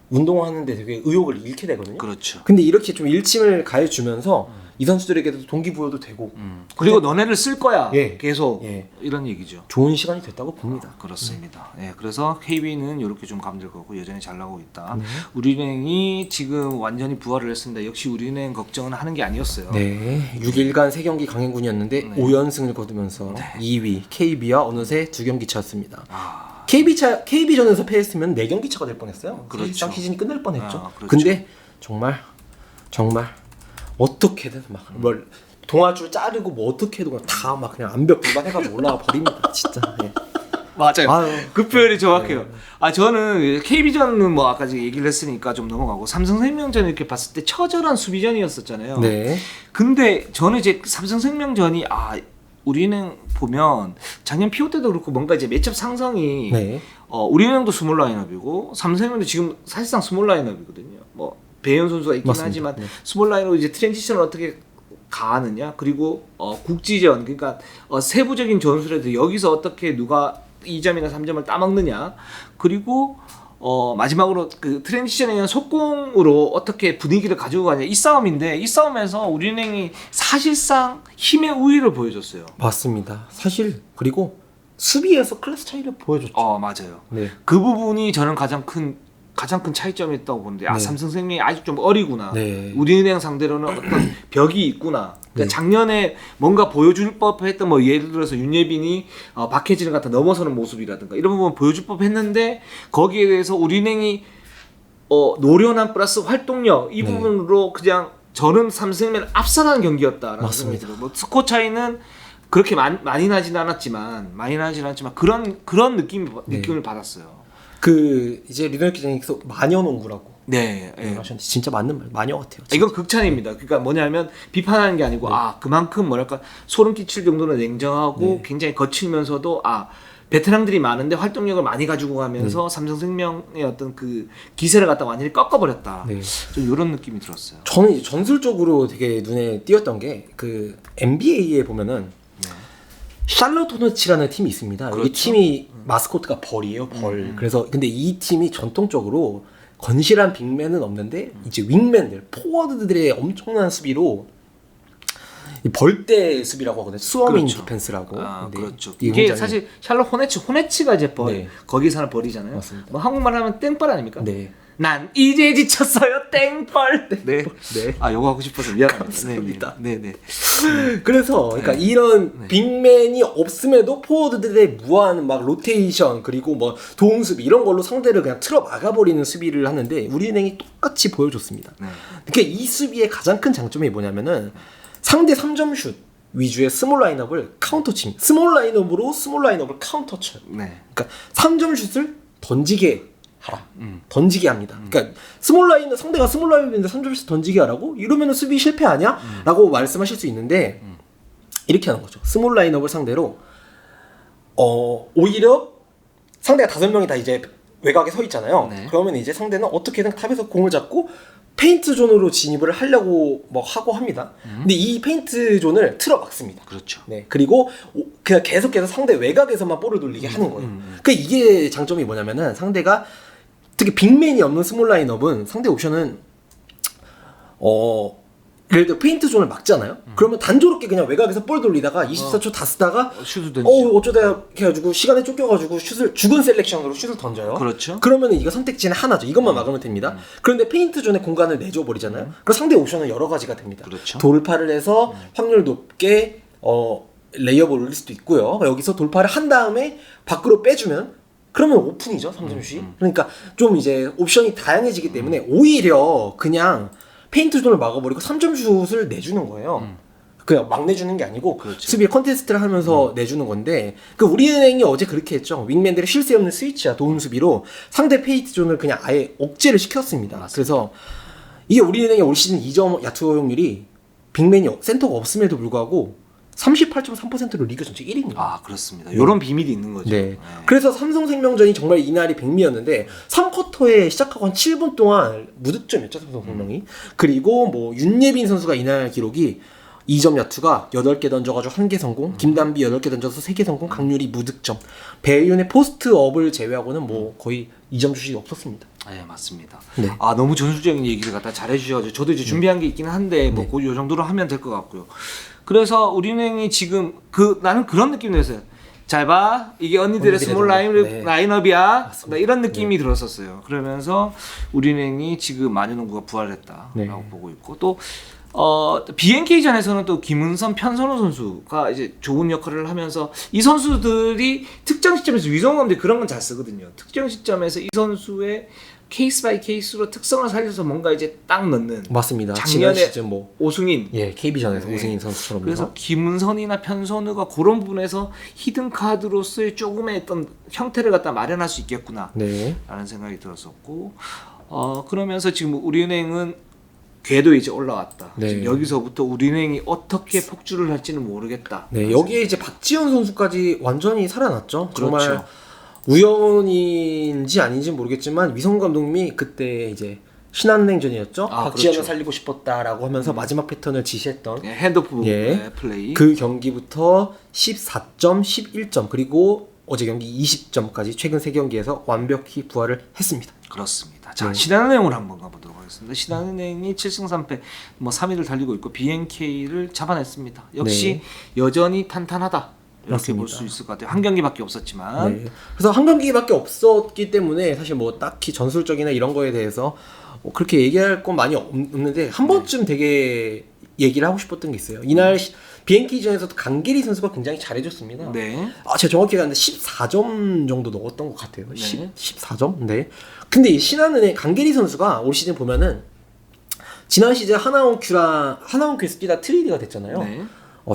운동하는데 되게 의욕을 잃게 되거든요. 그렇죠. 근데 이렇게 좀 일침을 가해주면서 이 선수들에게도 동기부여도 되고 그리고 너네를 쓸 거야. 예. 계속 예. 이런 얘기죠. 좋은 시간이 됐다고 봅니다. 그렇습니다. 예, 그래서 KB는 이렇게 좀 감들거고 여전히 잘 나가고 있다. 우리은행이 지금 완전히 부활을 했습니다. 역시 우리은행 걱정은 하는 게 아니었어요. 네, 6일간 3경기 강행군이었는데 네. 5연승을 거두면서 2위 KB와 어느새 2경기 차였습니다. 아, KB전에서 패했으면 4경기 차가 될 뻔했어요. 그렇죠. 사실상 시즌이 끝날 뻔했죠. 아, 그렇죠. 근데 정말 어떻게든 막 뭘 동아줄 자르고 뭐 어떻게든 다 막 그냥 암벽 불만해가지고 올라가 버립니다. 진짜. 예. 맞아요. 아유. 그 표현이 정확해요. 아 저는 KB전은 뭐 아까 얘기를 했으니까 좀 넘어가고 삼성생명전 이렇게 봤을 때 처절한 수비전이었었잖아요. 네. 근데 저는 이제 삼성생명전이 우리은행 보면 작년 피오 때도 그렇고 뭔가 이제 매첩 상성이 네. 우리은행도 스몰 라인업이고 삼성생명도 지금 사실상 스몰 라인업이거든요. 뭐 배현 선수가 있긴 맞습니다. 하지만 네. 스몰 라인으로 이제 트랜지션을 어떻게 가하느냐 그리고 국지전 그러니까 세부적인 전술에도 여기서 어떻게 누가 2점이나 3점을 따먹느냐 그리고 마지막으로 그 트랜지션에 의한 속공으로 어떻게 분위기를 가지고 가냐 이 싸움인데 이 싸움에서 우리은행이 사실상 힘의 우위를 보여줬어요. 맞습니다. 사실 그리고 수비에서 클래스 차이를 보여줬죠. 맞아요. 네. 그 부분이 저는 가장 큰 차이점이었다고 보는데 네. 삼성생명이 아직 좀 어리구나. 네. 우리은행 상대로는 어떤 벽이 있구나. 그러니까 네. 작년에 뭔가 보여줄 법했던 뭐 예를 들어서 윤예빈이 박해진을 갖다 넘어서는 모습이라든가 이런 부분 보여줄 법했는데 거기에 대해서 우리은행이 노련함 플러스 활동력 이 네. 부분으로 그냥 저는 삼성생명을 압살하는 경기였다라는 맞습니다. 생각이 들어요. 뭐 스코어 차이는 그렇게 많이 나진 않았지만 그런 느낌을 받았어요. 그 이제 리더널 기자님께서 마녀 농구라고 네, 하셨는데 진짜 맞는 말 마녀 같아요. 이건 극찬입니다. 그러니까 뭐냐면 비판하는 게 아니고 그만큼 뭐랄까 소름 끼칠 정도로 냉정하고 굉장히 거칠면서도 베테랑들이 많은데 활동력을 많이 가지고 가면서 삼성생명의 어떤 그 기세를 갖다 완전히 꺾어버렸다. 네. 좀 이런 느낌이 들었어요. 저는 이제 전술적으로 되게 눈에 띄었던 게 그 NBA에 보면은 샬럿 호너츠라는 팀이 있습니다. 여기 그렇죠. 팀이 마스코트가 벌이에요, 벌. 그래서 근데 이 팀이 전통적으로 건실한 빅맨은 없는데 이제 윙맨들, 포워드들의 엄청난 수비로 이 벌떼 수비라고 하거든요. 스워밍 그렇죠. 디펜스라고. 근데 그렇죠. 이 이게 굉장히- 사실 샬롯 호네츠가 이제 네. 거기 사는 벌이잖아요. 맞습니다. 뭐 한국말 하면 땡벌 아닙니까? 네. 난 이제 지쳤어요, 땡벌. 네. 네. 요거 하고 싶어서 미안합니다. 감사합니다. 네. 그래서 그러니까 이런 빅맨이 없음에도 포워드들의 무한 막 로테이션 그리고 뭐 도움 수비 이런 걸로 상대를 그냥 틀어 막아버리는 수비를 하는데 우리은행이 똑같이 보여줬습니다. 네. 그러니까 이 수비의 가장 큰 장점이 뭐냐면은 상대 3점 슛 위주의 스몰 라인업을 카운터 칩니다. 스몰 라인업을 카운터 쳐요. 네. 그러니까 3점 슛을 던지게 하라. 던지게 합니다. 그러니까 상대가 스몰 라인업인데 3점 슛 던지게 하라고? 이러면은 수비 실패 아니야? 라고 말씀하실 수 있는데 이렇게 하는 거죠. 스몰 라인업을 상대로 오히려 상대가 5명이 다 이제 외곽에 서 있잖아요. 네. 그러면 이제 상대는 어떻게든 탑에서 공을 잡고 페인트 존으로 진입을 하려고 뭐 하고 합니다. 근데 이 페인트 존을 틀어 막습니다. 그렇죠. 네. 그리고 그냥 계속해서 상대 외곽에서만 볼을 돌리게 하는 거예요. 그러니까 이게 장점이 뭐냐면은 상대가 특히 빅맨이 없는 스몰 라인업은 상대 옵션은 예를 들어 페인트 존을 막잖아요. 그러면 단조롭게 그냥 외곽에서 볼 돌리다가 24초 다 쓰다가 슛을 던지죠. 어쩌다 이렇게 해가지고 시간에 쫓겨가지고 죽은 셀렉션으로 슛을 던져요. 그렇죠. 그러면은 이거 선택지는 하나죠. 이것만 막으면 됩니다. 그런데 페인트 존에 공간을 내줘 버리잖아요. 그럼 상대 옵션은 여러 가지가 됩니다. 그렇죠. 돌파를 해서 확률 높게 레이업을 올릴 수도 있고요. 여기서 돌파를 한 다음에 밖으로 빼주면 그러면 오픈이죠 3점슛이. 그러니까 좀 이제 옵션이 다양해지기 때문에 오히려 그냥 페인트 존을 막아버리고 3점슛을 내주는 거예요. 그냥 막 내주는 게 아니고 그렇죠. 수비에 컨테스트를 하면서 내주는 건데 그 우리은행이 어제 그렇게 했죠. 윙맨들의 쉴 새 없는 스위치와 도움 수비로 상대 페인트 존을 그냥 아예 억제를 시켰습니다. 맞습니다. 그래서 이게 우리은행의 올 시즌 2점 야투 허용률이 빅맨이 센터가 없음에도 불구하고 38.3%로 리그 전체 1위입니다. 아 그렇습니다. 이런 비밀이 있는 거죠. 네. 그래서 삼성생명전이 정말 이날이 백미였는데 3쿼터에 시작하고 한 7분 동안 무득점이었죠 삼성생명이. 그리고 뭐 윤예빈 선수가 이날 기록이 2점 야투가 8개 던져가지고 1개 성공, 김단비 8개 던져서 3개 성공, 강률이 무득점. 배윤의 포스트업을 제외하고는 뭐 거의 2점 슛이 없었습니다. 네 맞습니다. 네. 아 너무 전술적인 얘기를 갖다 잘해주셔가지고 저도 이제 준비한 게 있기는 한데 뭐 요 정도로 하면 될 것 같고요. 그래서 우리은행이 지금 나는 그런 느낌이 들었어요. 잘 봐, 이게 언니들의 스몰 네. 라인업이야. 맞습니다. 이런 느낌이 들었었어요. 그러면서 우리은행이 지금 마녀농구가 부활했다라고 네. 보고 있고 또 BNK전에서는 또 김은선, 편선호 선수가 이제 좋은 역할을 하면서 이 선수들이 특정 시점에서 위성 감독이 그런 건 잘 쓰거든요. 특정 시점에서 이 선수의 케이스 바이 케이스로 특성을 살려서 뭔가 이제 딱 넣는. 맞습니다. 작년에 지난 시즌 뭐 오승인. 예, KB전에서 네. 오승인 선수처럼. 그래서 김은선이나 편선우가 그런 부분에서 히든 카드로서의 조금의 어떤 형태를 갖다 마련할 수 있겠구나. 네. 라는 생각이 들었었고 그러면서 지금 우리은행은 궤도 이제 올라왔다. 네. 지금 여기서부터 우리은행이 어떻게 폭주를 할지는 모르겠다. 네, 여기에 이제 박지현 선수까지 완전히 살아났죠. 정말 그렇죠. 우연인지 아닌지 모르겠지만 위성 감독님이 그때 이제 신한은행전이었죠. 아, 박지현을 그렇죠. 살리고 싶었다라고 하면서 마지막 패턴을 지시했던 예, 핸드오프 예. 플레이. 그 경기부터 14점, 11점 그리고 어제 경기 20점까지 최근 3경기에서 완벽히 부활을 했습니다. 그렇습니다. 자, 네. 신한은행으로 한번 가보도록 하겠습니다. 신한은행이 7승 3패 뭐 3위를 달리고 있고 BNK를 잡아냈습니다. 역시 여전히 탄탄하다. 이렇게 볼 맞습니다. 수 있을 것 같아요. 한 경기밖에 없었지만. 네. 그래서 한 경기밖에 없었기 때문에 사실 뭐 딱히 전술적이나 이런 거에 대해서 뭐 그렇게 얘기할 건 많이 없는데 한 번쯤 되게 얘기를 하고 싶었던 게 있어요. 이날 BNK전에서도 강계리 선수가 굉장히 잘해줬습니다. 네. 제가 정확히 갔는데 14점 정도 넣었던 것 같아요. 네. 14점? 네. 근데 이 신한은행 강계리 선수가 올 시즌 보면은 지난 시즌 하나원큐랑 하나원큐에서 뛰다 트레이드가 됐잖아요. 네.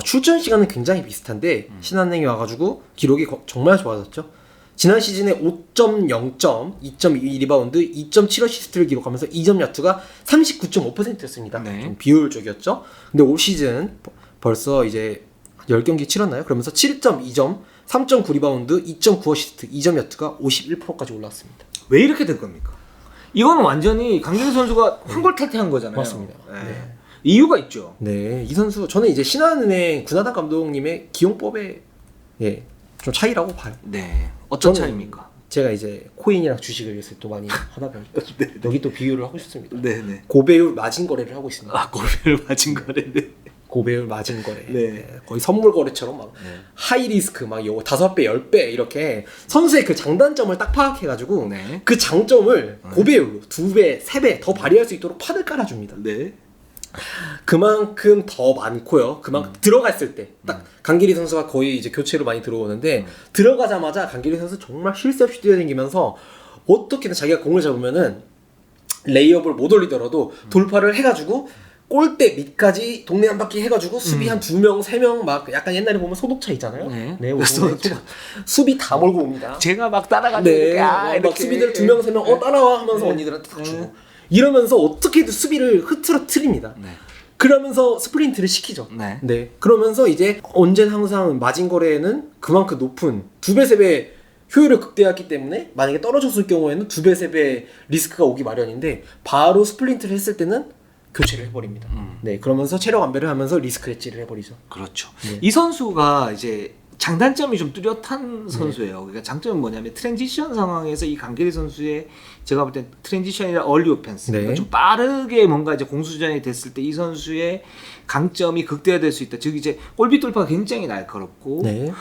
출전 시간은 굉장히 비슷한데 신한은행이 와가지고 기록이 정말 좋아졌죠. 지난 시즌에 5.0점, 2.2 리바운드, 2.7 어시스트를 기록하면서 2점 야투가 39.5%였습니다. 네. 좀 비효율적이었죠. 근데 올 시즌 벌써 이제 10경기 치렀나요? 그러면서 7.2점, 3.9 리바운드, 2.9 어시스트, 2점 야투가 51%까지 올라왔습니다. 왜 이렇게 된 겁니까? 이건 완전히 강계리 선수가 한골 탈퇴한 거잖아요. 맞습니다. 네. 네. 이유가 있죠. 네, 이 선수 저는 이제 신한은행 군하단 감독님의 기용법에 좀 차이라고 봐요. 네. 어떤 저는 차이입니까? 제가 이제 코인이랑 주식을 요새 또 많이 하다 보니까 여기 또 비유를 하고 싶습니다. 네네. 고배율 마진 거래를 하고 있습니다. 아, 고배를 맞은 거래네. 고배율 마진 거래. 네. 거의 선물 거래처럼 막 하이 리스크 막 요거 5배, 10배 이렇게 선수의 그 장단점을 딱 파악해 가지고 네. 그 장점을 고배율로 2배, 3배 더 발휘할 수 있도록 판을 깔아 줍니다. 네. 그만큼 더 많고요. 그만큼 들어갔을 때 딱 강길이 선수가 거의 이제 교체로 많이 들어오는데 들어가자마자 강길이 선수 정말 쉴 새 없이 뛰어다니면서 어떻게든 자기가 공을 잡으면은 레이업을 못 올리더라도 돌파를 해가지고 골대 밑까지 동네 한 바퀴 해가지고 수비 한 2명, 3명 막 약간 옛날에 보면 소독차 있잖아요. 네. 뭐 소독차. 수비 다 몰고 옵니다. 제가 막 따라가지고 네, 이렇게, 막 이렇게. 수비들 2명, 3명 따라와 하면서 언니들한테 탁 주고 이러면서 어떻게든 수비를 흐트러뜨립니다. 네. 그러면서 스프린트를 시키죠. 네. 그러면서 이제 언제나 항상 마진 거래에는 그만큼 높은 2배, 3배 효율을 극대화했기 때문에 만약에 떨어졌을 경우에는 2배, 3배 리스크가 오기 마련인데 바로 스프린트를 했을 때는 교체를 해버립니다. 네, 그러면서 체력 안배를 하면서 리스크 해지를 해버리죠. 그렇죠. 네. 이 선수가 이제 장단점이 좀 뚜렷한 선수예요. 그러니까 장점은 뭐냐면 트랜지션 상황에서 이 강계리 선수의 제가 볼 땐 트랜지션이나 얼리 오펜스 네. 그러니까 좀 빠르게 뭔가 이제 공수전이 됐을 때 이 선수의 강점이 극대화될 수 있다. 즉 이제 골밑 돌파가 굉장히 날카롭고 네.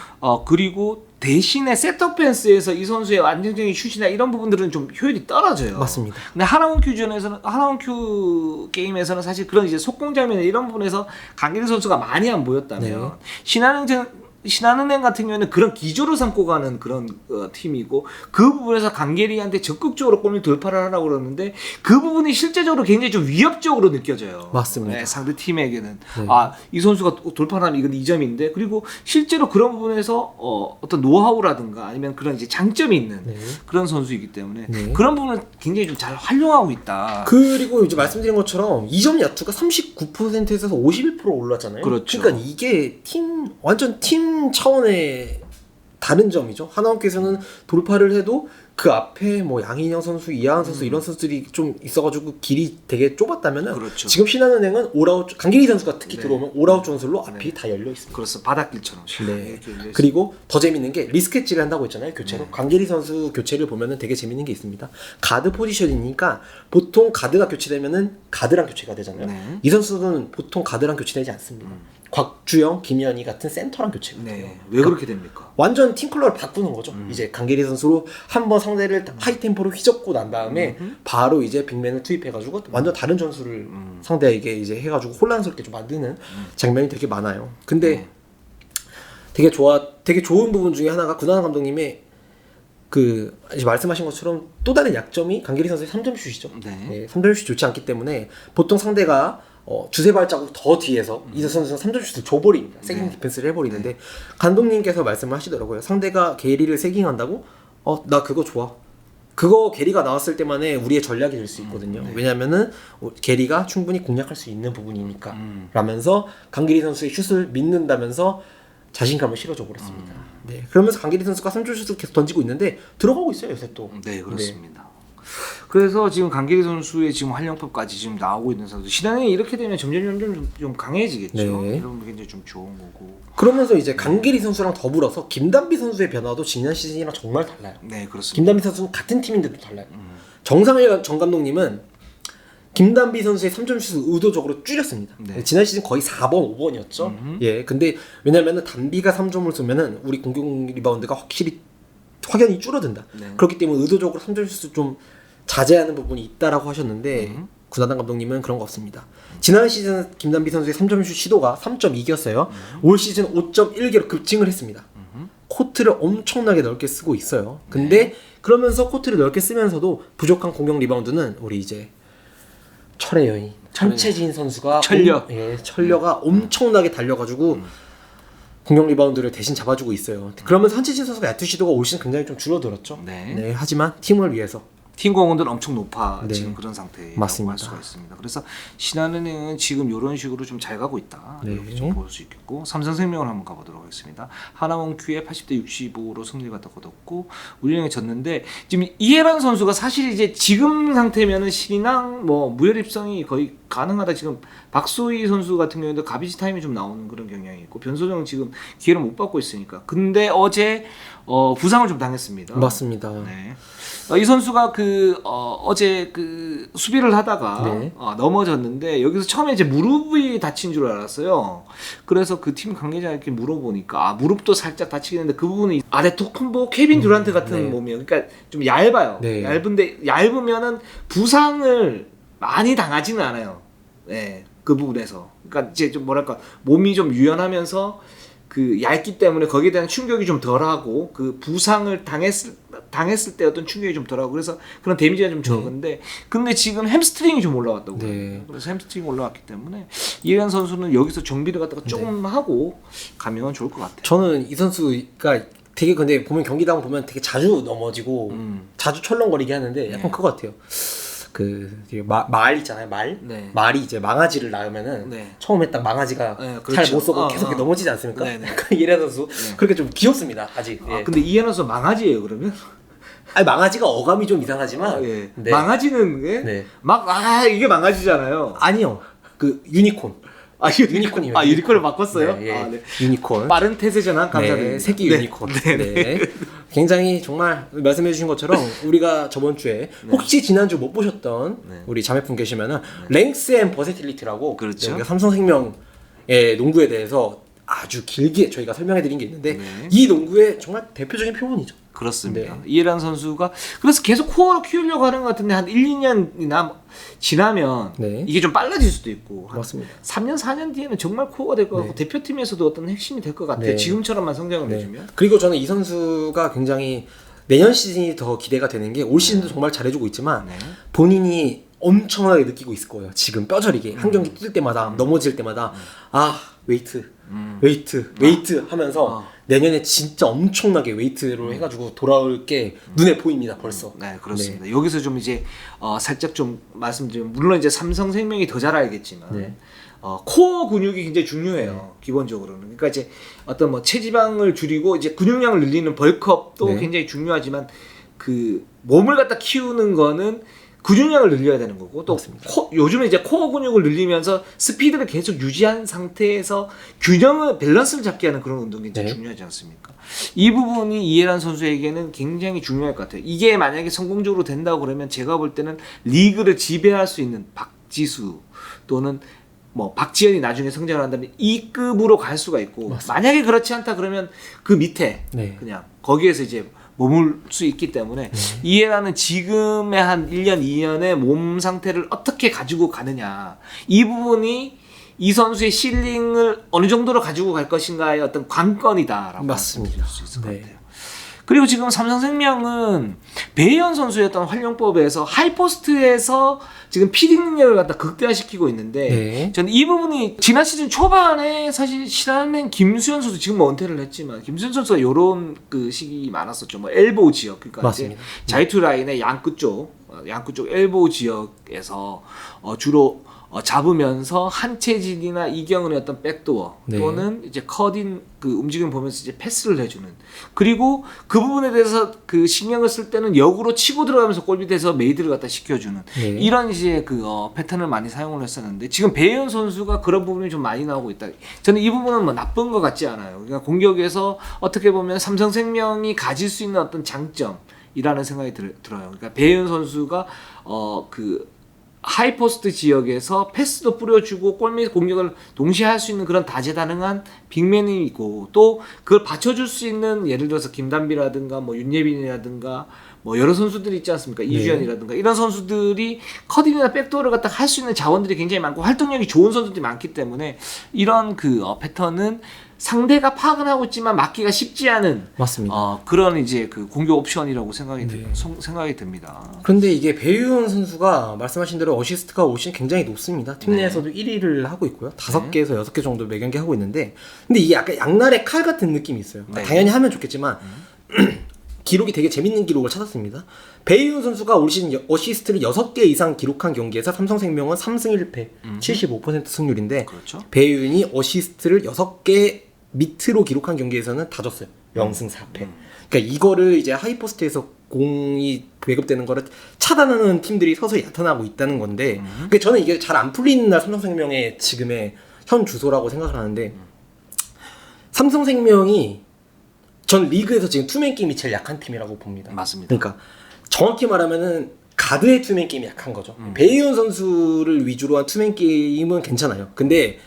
그리고 대신에 셋업 펜스에서 이 선수의 안정적인 슛이나 이런 부분들은 좀 효율이 떨어져요. 맞습니다. 근데 하나원큐 게임에서는 사실 그런 이제 속공 장면 이런 부분에서 강길이 선수가 많이 안 보였다면 네. 신한은행 같은 경우에는 그런 기조를 삼고 가는 그런 팀이고 그 부분에서 강계리한테 적극적으로 골밑 돌파를 하라고 그러는데 그 부분이 실제적으로 굉장히 좀 위협적으로 느껴져요. 맞습니다. 네, 상대 팀에게는 이 선수가 돌파를 하면 이건 2점인데 그리고 실제로 그런 부분에서 어떤 노하우라든가 아니면 그런 이제 장점이 있는 그런 선수이기 때문에 그런 부분을 굉장히 좀 잘 활용하고 있다. 그리고 이제 말씀드린 것처럼 2점 야투가 39%에서 51% 올랐잖아요. 그렇죠. 그러니까 이게 완전 팀 차원의 다른 점이죠. 하나원께서는 돌파를 해도 그 앞에 뭐 양인영 선수, 이하은 선수 이런 선수들이 좀 있어가지고 길이 되게 좁았다면은 그렇죠. 지금 신한은행은 올아웃 강길이 선수가 특히 들어오면 올아웃 전술로 앞이 다 열려 있습니다. 그래서 바닷길처럼. 네. 그리고 더 재밌는 게 리스케치를 한다고 했잖아요. 교체로. 강길이 선수 교체를 보면은 되게 재밌는 게 있습니다. 가드 포지션이니까 보통 가드가 교체되면은 가드랑 교체가 되잖아요. 이 선수는 보통 가드랑 교체되지 않습니다. 곽주영, 김현희 같은 센터랑 교체가 돼요. 왜 그렇게 됩니까? 완전 팀 컬러를 바꾸는 거죠. 이제 강계리 선수로 한번 상대를 하이 템포로 휘젓고 난 다음에 바로 이제 빅맨을 투입해가지고 완전 다른 전술을 상대에게 이제 해가지고 혼란스럽게 좀 만드는 장면이 되게 많아요. 근데 되게 좋은 부분 중에 하나가 구나한 감독님의 그 이제 말씀하신 것처럼 또 다른 약점이 강계리 선수의 3점 슛이죠. 네, 3점 슛이 좋지 않기 때문에 보통 상대가 두세 발자국 더 뒤에서 이선 선수는 3점 슛을 줘버립니다. 세깅 디펜스를 해버리는데 감독님께서 말씀을 하시더라고요. 상대가 게리를 세깅한다고? 나 그거 좋아. 그거 게리가 나왔을 때만에 우리의 전략이 될 수 있거든요. 왜냐면은 게리가 충분히 공략할 수 있는 부분이니까 라면서 강계리 선수의 슛을 믿는다면서 자신감을 실어줘 버렸습니다. 네, 그러면서 강계리 선수가 3점 슛을 계속 던지고 있는데 들어가고 있어요, 요새 또. 네, 그렇습니다. 그래서 지금 강계리 선수의 지금 활용법까지 지금 나오고 있는 선수. 신한은행이 이렇게 되면 점점 좀 강해지겠죠. 네. 이런 게 굉장히 좀 좋은 거고. 그러면서 이제 강계리 선수랑 더불어서 김단비 선수의 변화도 지난 시즌이랑 정말 달라요. 네, 그렇습니다. 김단비 선수는 같은 팀인데도 달라요. 정상일 전 감독님은 김단비 선수의 3점 슛을 의도적으로 줄였습니다. 지난 시즌 거의 4번, 5번이었죠. 예, 근데 왜냐면은 단비가 3점을 쏘면은 우리 공격 리바운드가 확연히 줄어든다. 그렇기 때문에 의도적으로 3점 슛을 좀 자제하는 부분이 있다라고 하셨는데 구나단 감독님은 그런 거 없습니다. 지난 시즌 김단비 선수의 3점 슛 시도가 3.2개였어요. 올 시즌 5.1개로 급증을 했습니다. 코트를 엄청나게 넓게 쓰고 있어요. 근데 그러면서 코트를 넓게 쓰면서도 부족한 공격 리바운드는 우리 이제 철의 여인 천채진 선수가 철려가 엄청나게 달려가지고 공격 리바운드를 대신 잡아주고 있어요. 그러면서 한채진 선수가 야투 시도가 올 시즌 굉장히 좀 줄어들었죠. 네, 하지만 팀을 위해서 팀 공헌들은 엄청 높아지는 그런 상태라고 맞습니다. 할 수가 있습니다. 그래서 신한은행은 지금 이런 식으로 좀 잘 가고 있다. 이렇게 좀 볼 수 있겠고 삼성생명을 한번 가보도록 하겠습니다. 하나원큐에 80대 65로 승리를 갖다 거뒀고 우리은행에 졌는데 지금 이해란 선수가 사실 이제 지금 상태면은 신인왕 뭐 무혈 입성이 거의 가능하다. 지금 박소희 선수 같은 경우에도 가비지 타임이 좀 나오는 그런 경향이 있고 변소정 지금 기회를 못 받고 있으니까. 근데 어제 부상을 좀 당했습니다. 맞습니다. 네. 이 선수가 어제 수비를 하다가 넘어졌는데 여기서 처음에 이제 무릎이 다친 줄 알았어요. 그래서 그 팀 관계자에게 물어보니까 무릎도 살짝 다치긴 했는데 그 부분은 아래 토큰보 케빈 듀란트 같은 몸이에요. 그러니까 좀 얇아요. 얇은데 얇으면은 부상을 많이 당하지는 않아요. 네, 그 부분에서. 그러니까 이제 좀 뭐랄까 몸이 좀 유연하면서 그 얇기 때문에 거기에 대한 충격이 좀 덜하고 그 부상을 당했을 때 어떤 충격이 좀 덜하고 그래서 그런 데미지가 좀 적은데 근데 지금 햄스트링이 좀 올라왔다고 그래서 햄스트링이 올라왔기 때문에 이해란 선수는 여기서 정비를 갖다가 조금 하고 가면 좋을 것 같아요. 저는 이 선수가 되게 근데 보면 경기당 보면 되게 자주 넘어지고 자주 철렁거리게 하는데 약간 그거 같아요. 말 있잖아요, 말. 말이 이제 망아지를 낳으면은 처음에 딱 망아지가 잘 못 쏘고 계속 넘어지지 않습니까? 이해란 선수 그렇게 좀 귀엽습니다, 아직. 근데 이해란 선수 망아지예요, 그러면? 아니 망아지가 어감이 좀 이상하지만 망아지는 이게 망아지잖아요. 아니요, 그 유니콘. 유니콘이요. 유니콘을 바꿨어요? 유니콘. 빠른 태세 전환 감사드립니다. 새끼 유니콘. 굉장히 정말 말씀해 주신 것처럼 우리가 저번 주에 혹시 지난주 못 보셨던 우리 자매분 계시면은 랭스 앤 버세틸리티라고 우리가 삼성생명의 농구에 대해서 아주 길게 저희가 설명해 드린 게 있는데 이 농구의 정말 대표적인 표본이죠. 그렇습니다. 네. 이해란 선수가 그래서 계속 코어로 키우려고 하는 것 같은데 한 1, 2년이나 지나면 네. 이게 좀 빨라질 수도 있고 한 맞습니다. 3년, 4년 뒤에는 정말 코어가 될 것 같고 네. 대표팀에서도 어떤 핵심이 될 것 같아요. 네. 지금처럼만 성장을 네. 해주면. 그리고 저는 이 선수가 굉장히 내년 시즌이 더 기대가 되는 게 올 시즌도 정말 잘해주고 있지만 네. 본인이 엄청나게 느끼고 있을 거예요. 지금 뼈저리게 한 경기 뛸 때마다 넘어질 때마다 아 웨이트 하면서 내년에 진짜 엄청나게 웨이트로 해가지고 돌아올 게 눈에 보입니다 벌써. 네, 그렇습니다. 여기서 좀 이제 살짝 좀 말씀드리면 물론 이제 삼성생명이 더 잘 알겠지만 네. 코어 근육이 굉장히 중요해요. 기본적으로는. 그러니까 이제 어떤 뭐 체지방을 줄이고 이제 근육량을 늘리는 벌크업도 네. 굉장히 중요하지만 그 몸을 갖다 키우는 거는 근육량을 늘려야 되는 거고 또 요즘에 이제 코어 근육을 늘리면서 스피드를 계속 유지한 상태에서 균형을 밸런스를 잡게 하는 그런 운동이 굉장히 네. 중요하지 않습니까? 이 부분이 이해란 선수에게는 굉장히 중요할 것 같아요. 이게 만약에 성공적으로 된다고 그러면 제가 볼 때는 리그를 지배할 수 있는 박지수 또는 뭐 박지현이 나중에 성장을 한다면 이 급으로 갈 수가 있고 맞습니다. 만약에 그렇지 않다 그러면 그 밑에 네. 그냥 거기에서 이제 머물 수 있기 때문에 이해라는 지금의 한 1년, 2년의 몸 상태를 어떻게 가지고 가느냐 이 부분이 이 선수의 실링을 어느 정도로 가지고 갈 것인가의 어떤 관건이다라고 맞습니다. 말씀드릴 수 있을 것 네. 같아요. 그리고 지금 삼성생명은 배현 선수의 어떤 활용법에서 하이포스트에서 지금 피딩 능력을 갖다 극대화시키고 있는데 네. 저는 이 부분이 지난 시즌 초반에 사실 신한은행 김수현 선수 지금 뭐 은퇴를 했지만 김수현 선수가 이런 그 시기 많았었죠. 뭐 엘보 지역 그러니까 맞습니다. 이제 자유투 라인의 양끝 쪽 엘보 지역에서 주로 잡으면서 한채진이나 이경은의 어떤 백도어 네. 또는 이제 컷인 그 움직임 보면서 이제 패스를 해주는 그리고 그 부분에 대해서 그 신경을 쓸 때는 역으로 치고 들어가면서 골밑에서 메이드를 갖다 시켜주는 네. 이런 이제 그 패턴을 많이 사용을 했었는데 지금 배현 선수가 그런 부분이 좀 많이 나오고 있다. 저는 이 부분은 뭐 나쁜 것 같지 않아요. 그러니까 공격에서 어떻게 보면 삼성생명이 가질 수 있는 어떤 장점이라는 생각이 들어요. 그러니까 배현 선수가 그 하이포스트 지역에서 패스도 뿌려주고 골밑 공격을 동시에 할 수 있는 그런 다재다능한 빅맨이 있고 또 그걸 받쳐줄 수 있는 예를 들어서 김단비라든가 뭐 윤예빈이라든가 뭐 여러 선수들이 있지 않습니까? 이주연이라든가 이런 선수들이 컷인이나 백도어를 갖다 할 수 있는 자원들이 굉장히 많고 활동력이 좋은 선수들이 많기 때문에 이런 그 패턴은 상대가 파악은 하고 있지만 막기가 쉽지 않은 맞습니다. 그런 이제 그 공격 옵션이라고 생각이 듭니다. 그런데 이게 배유현 선수가 말씀하신 대로 어시스트가 올 시즌 굉장히 높습니다. 팀 내에서도 1위를 하고 있고요. 5개에서 6개 정도 매 경기 하고 있는데 근데 이게 약간 양날의 칼 같은 느낌이 있어요. 네. 당연히 하면 좋겠지만 기록이 되게 재밌는 기록을 찾았습니다. 배유현 선수가 올 시즌 어시스트를 6개 이상 기록한 경기에서 삼성생명은 3승 1패 75% 승률인데 그렇죠. 배유현이 어시스트를 6개 밑으로 기록한 경기에서는 다 졌어요. 0승 4패. 그러니까 이거를 이제 하이포스트에서 공이 배급되는 거를 차단하는 팀들이 서서히 나타나고 있다는 건데 근데 저는 이게 잘 안 풀리는 날 삼성생명의 지금의 현 주소라고 생각을 하는데 삼성생명이 전 리그에서 지금 투맨 게임이 제일 약한 팀이라고 봅니다. 맞습니다. 그러니까 정확히 말하면은 가드의 투맨 게임이 약한 거죠. 배희원 선수를 위주로 한 투맨 게임은 괜찮아요. 근데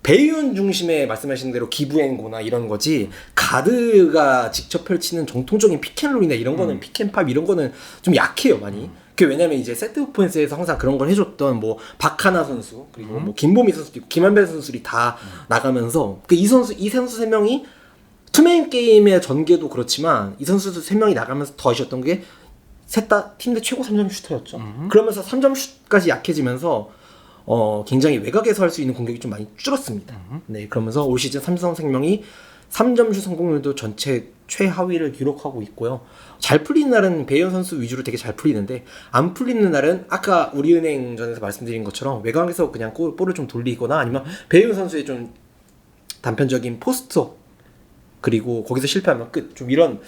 배희원 중심의 말씀하신 대로 기브앤고나 이런 거지 가드가 직접 펼치는 정통적인 피켄롤이나 이런 거는 피켄팝 이런 거는 좀 약해요 많이. 그게 왜냐면 이제 세트 오펜스에서 항상 그런 걸 해줬던 뭐 박하나 선수 그리고 뭐 김보미 선수도 있고 김한별 선수들이 다 나가면서 이 선수 세 명이 투맨 게임의 전개도 그렇지만 이 선수 세 명이 나가면서 더하셨던 게 셋 다 팀 내 최고 3점 슈터였죠. 그러면서 3점 슛까지 약해지면서 굉장히 외곽에서 할 수 있는 공격이 좀 많이 줄었습니다. 네, 그러면서 올 시즌 삼성생명이 3점 슛 성공률도 전체 최하위를 기록하고 있고요. 잘 풀리는 날은 배현 선수 위주로 되게 잘 풀리는데 안 풀리는 날은 아까 우리은행전에서 말씀드린 것처럼 외곽에서 그냥 볼을 좀 돌리거나 아니면 배현 선수의 좀 단편적인 포스트업 그리고 거기서 실패하면 끝. 좀 이런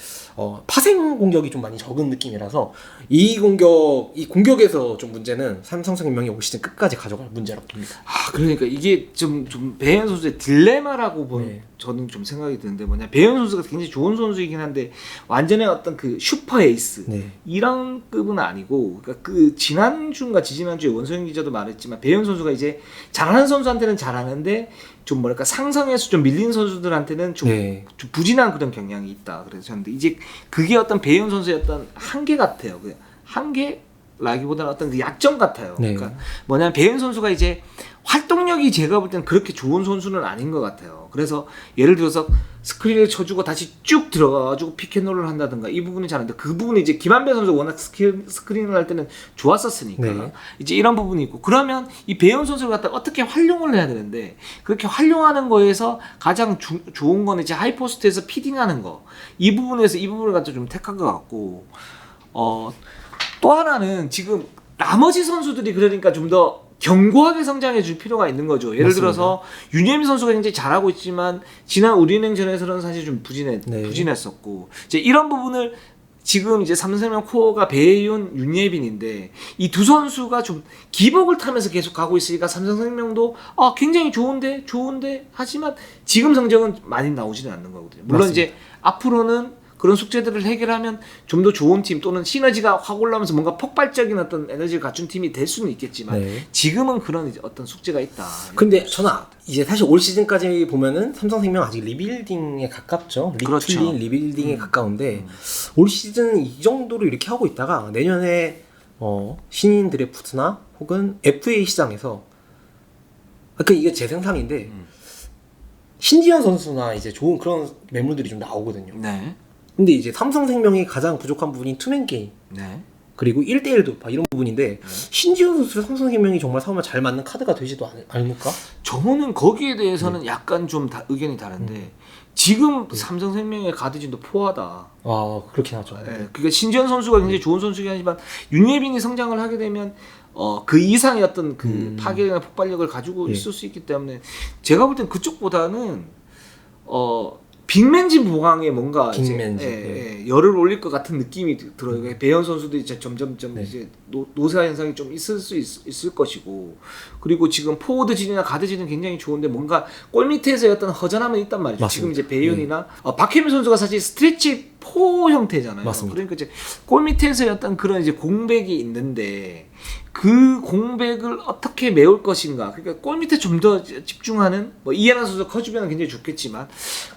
파생 공격이 좀 많이 적은 느낌이라서 이 공격에서 좀 문제는 삼성생명이 올 시즌 끝까지 가져갈 문제라고 봅니다. 그러니까 이게 좀 배현 선수의 딜레마라고 네. 저는 좀 생각이 드는데 뭐냐 배현 선수가 굉장히 좋은 선수이긴 한데 완전히 어떤 그 슈퍼 에이스 네. 이런 급은 아니고 그러니까 그 지난주인가 지지난주에 원소영 기자도 말했지만 배현 선수가 이제 잘하는 선수한테는 잘하는데 좀 뭐랄까 상성에서 좀 밀린 선수들한테는 좀, 네. 좀 부진한 그런 경향이 있다. 그래서 저는 이제 그게 어떤 배현 선수의 어떤 한계 같아요. 그 한계라기보다는 어떤 그 약점 같아요. 네. 그러니까 뭐냐면 배현 선수가 이제 활동력이 제가 볼 때는 그렇게 좋은 선수는 아닌 것 같아요. 그래서 예를 들어서 스크린을 쳐주고 다시 쭉 들어가가지고 피켓롤을 한다든가 이 부분이 잘하는데 그 부분이 이제 김한배 선수가 워낙 스크린을 할 때는 좋았었으니까 네. 이제 이런 부분이 있고 그러면 이 배현 선수를 갖다 어떻게 활용을 해야 되는데 그렇게 활용하는 거에서 가장 좋은 거는 이제 하이포스트에서 피딩하는 거 이 부분에서 이 부분을 갖다 좀 택한 것 같고 또 하나는 지금 나머지 선수들이 그러니까 좀 더 견고하게 성장해 줄 필요가 있는 거죠. 예를 맞습니다. 들어서 윤예민 선수가 굉장히 잘하고 있지만 지난 우리은행전에서는 사실 좀 네. 부진했었고 이제 이런 부분을 지금 이제 삼성생명 코어가 배윤, 윤예빈인데 이 두 선수가 좀 기복을 타면서 계속 가고 있으니까 삼성생명도 굉장히 좋은데 하지만 지금 성적은 많이 나오지는 않는 거거든요. 물론 맞습니다. 이제 앞으로는 그런 숙제들을 해결하면 좀 더 좋은 팀 또는 시너지가 확 올라오면서 뭔가 폭발적인 어떤 에너지를 갖춘 팀이 될 수는 있겠지만 네. 지금은 그런 이제 어떤 숙제가 있다. 근데 저는 이제 사실 올 시즌까지 보면은 삼성생명 아직 리빌딩에 가깝죠. 그렇죠. 리빌딩에 가까운데 올 시즌 이 정도로 이렇게 하고 있다가 내년에 신인 드래프트나 혹은 FA 시장에서 그러니까 이게 제 상상인데 신지현 선수나 이제 좋은 그런 매물들이 좀 나오거든요. 네. 근데 이제 삼성생명이 가장 부족한 부분이 투맨 게임 네. 그리고 1대1 돌파 이런 부분인데 신지현 선수를 삼성생명이 정말 사면 잘 맞는 카드가 되지도 않을까? 저는 거기에 대해서는 약간 좀 의견이 다른데 지금 삼성생명의 가드진도 포하다. 아 그렇긴 하죠. 그러니까 신지현 선수가 굉장히 좋은 선수긴 하지만 윤예빈이 성장을 하게 되면 그 이상의 어떤 그 파괴나 폭발력을 가지고 있을 수 있기 때문에 제가 볼 땐 그쪽보다는 빅맨진 보강에 뭔가 이제 열을 올릴 것 같은 느낌이 들어요. 배현 선수도 이제 점점 이제 노쇠화 현상이 좀 있을 수 있을 것이고 그리고 지금 포워드진이나 가드진은 굉장히 좋은데 뭔가 골 밑에서의 어떤 허전함은 있단 말이죠. 맞습니다. 지금 이제 배현이나 박혜민 선수가 사실 스트레치 포 형태잖아요. 맞습니다. 그러니까 이제 골 밑에서의 어떤 그런 이제 공백이 있는데 그 공백을 어떻게 메울 것인가. 그러니까 골 밑에 좀 더 집중하는 이해나 선수 커주면 굉장히 좋겠지만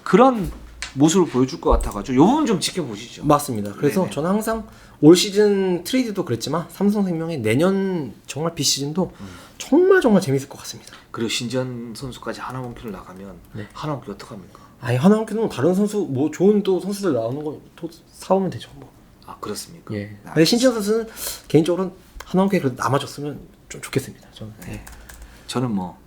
그런 모습을 보여줄 것 같아가지고 요 부분 좀 지켜보시죠. 맞습니다. 그래서 네네. 저는 항상 올 시즌 트레이드도 그랬지만 삼성생명의 내년 정말 비시즌도 정말 재밌을 것 같습니다. 그리고 신지현 선수까지 하나원큐를 나가면 하나원큐 어떡합니까? 아니 하나원큐는 다른 선수 뭐 좋은 또 선수들 나오는 거 또 사오면 되죠 뭐. 아 그렇습니까? 예. 근데 신지현 선수는 개인적으로는 하나원큐에 그래도 남아줬으면 좀 좋겠습니다. 저는. 네. 저는 뭐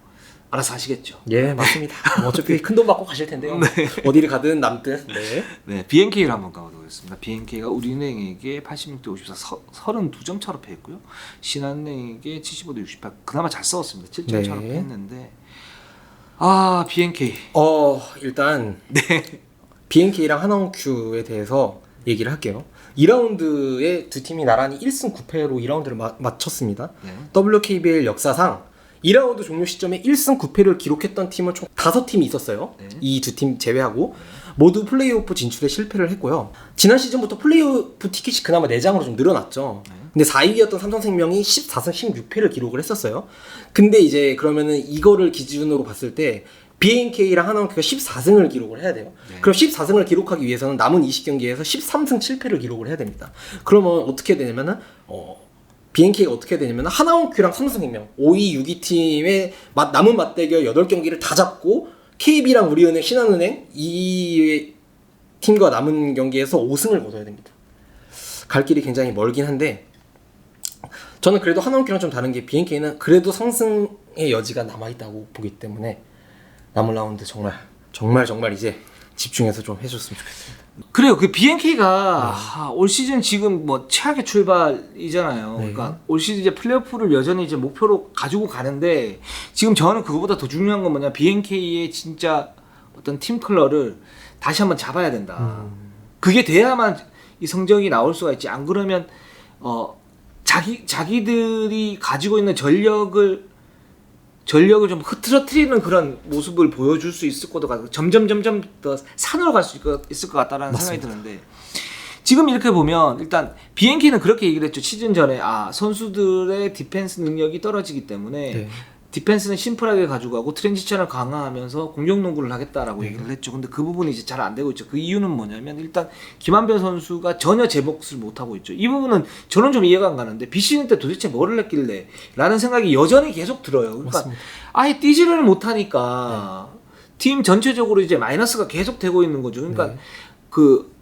알아서 하시겠죠. 예 맞습니다. 어차피 큰 돈 받고 가실 텐데요. 어디를 가든 남든. 네. 네, BNK를 한번 가보겠습니다. BNK가 우리은행에게 86대 54, 32점 차로 패했고요. 신한은행에게 75대 68, 그나마 잘 싸웠습니다. 7점 네. 차로 패했는데 BNK. 일단 BNK랑 하나원큐에 대해서 얘기를 할게요. 2라운드에 두 팀이 나란히 1승 9패로 2라운드를 마쳤습니다. 네. WKBL 역사상 2라운드 종료 시점에 1승 9패를 기록했던 팀은 총 5팀이 있었어요. 네. 이 두 팀 제외하고 모두 플레이오프 진출에 실패를 했고요. 지난 시즌부터 플레이오프 티켓이 그나마 4장으로 좀 늘어났죠. 근데 4위였던 삼성생명이 14승 16패를 기록을 했었어요. 근데 이제 그러면은 이거를 기준으로 봤을 때 BNK랑 하나원큐가 14승을 기록을 해야 돼요. 네. 그럼 14승을 기록하기 위해서는 남은 20경기에서 13승 7패를 기록을 해야 됩니다. 그러면 어떻게 되냐면은 BNK가 어떻게 되냐면 하나원큐랑 삼성생명 5위, 6위 팀의 남은 맞대결 8경기를 다 잡고 KB랑 우리은행, 신한은행 이 팀과 남은 경기에서 5승을 거둬야 됩니다. 갈 길이 굉장히 멀긴 한데 저는 그래도 하나원큐랑 좀 다른 게 BNK는 그래도 상승의 여지가 남아있다고 보기 때문에 남은 라운드 정말 이제 집중해서 좀 해줬으면 좋겠습니다. 그래요. 그 BNK가 올 시즌 지금 뭐 최악의 출발이잖아요. 그러니까 올 시즌 이제 플레이오프를 여전히 이제 목표로 가지고 가는데 지금 저는 그거보다 더 중요한 건 뭐냐, BNK의 진짜 어떤 팀 컬러를 다시 한번 잡아야 된다. 그게 돼야만 이 성적이 나올 수가 있지. 안 그러면 자기들이 가지고 있는 전력을 좀 흐트러뜨리는 그런 모습을 보여줄 수 있을 것도 같고 점점 더 산으로 갈 수 있을 것 같다라는 맞습니다. 생각이 드는데 지금 이렇게 보면 일단 BNK는 그렇게 얘기를 했죠. 시즌 전에 선수들의 디펜스 능력이 떨어지기 때문에 디펜스는 심플하게 가져가고 트랜지션을 강화하면서 공격 농구를 하겠다라고 얘기를 했죠. 근데 그 부분이 이제 잘 안 되고 있죠. 그 이유는 뭐냐면 일단 김한별 선수가 전혀 제 몫을 못 하고 있죠. 이 부분은 저는 좀 이해가 안 가는데 비시즌 때 도대체 뭐를 했길래 라는 생각이 여전히 계속 들어요. 그러니까 맞습니다. 아예 뛰지를 못하니까 팀 전체적으로 이제 마이너스가 계속 되고 있는 거죠. 그러니까 네. 그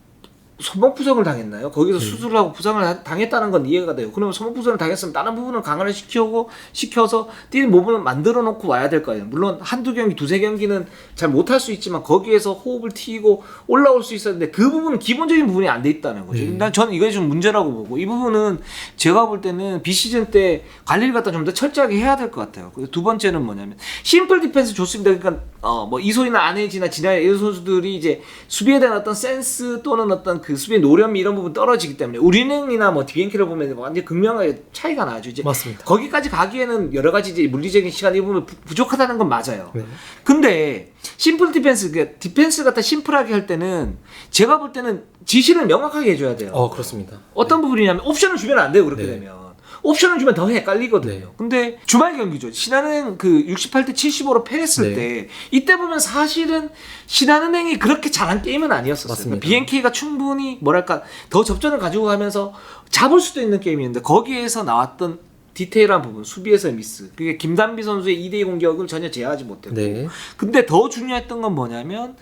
손목 부상을 당했나요? 거기서 수술을 하고 부상을 당했다는 건 이해가 돼요. 그러면 손목 부상을 당했으면 다른 부분을 강화를 시켜서 뛸 몸을 만들어 놓고 와야 될 거 아니에요. 물론 한두 경기, 두세 경기는 잘 못할 수 있지만 거기에서 호흡을 튀고 올라올 수 있었는데 그 부분은 기본적인 부분이 안 돼 있다는 거죠. 일단 저는 이게 좀 문제라고 보고 이 부분은 제가 볼 때는 비시즌 때 관리를 갖다 좀 더 철저하게 해야 될 것 같아요. 그리고 두 번째는 뭐냐면 심플 디펜스 좋습니다. 그러니까 뭐 이소희나 안혜지나 진아야 이런 선수들이 이제 수비에 대한 어떤 센스 또는 어떤 그 수비의 노련미 이런 부분 떨어지기 때문에 우리은행이나 뭐 비엔키를 보면 완전 극명하게 차이가 나죠. 이제 맞습니다. 거기까지 가기에는 여러 가지 이제 물리적인 시간이 보면 부족하다는 건 맞아요. 네. 근데 심플 디펜스, 그 디펜스 갖다 심플하게 할 때는 제가 볼 때는 지시를 명확하게 해줘야 돼요. 그렇습니다. 어떤 부분이냐면 옵션을 주면 안 돼요. 그렇게 네. 되면. 옵션을 주면 더 헷갈리거든요. 네. 근데 주말 경기죠. 신한은행 그 68대 75로 패했을 네. 때 이때 보면 사실은 신한은행이 그렇게 잘한 게임은 아니었었어요. 맞습니다. BNK가 충분히 뭐랄까 더 접전을 가지고 가면서 잡을 수도 있는 게임이었는데 거기에서 나왔던 디테일한 부분, 수비에서의 미스. 그게 김단비 선수의 2대2 공격을 전혀 제어하지 못했고. 네. 근데 더 중요했던 건 뭐냐면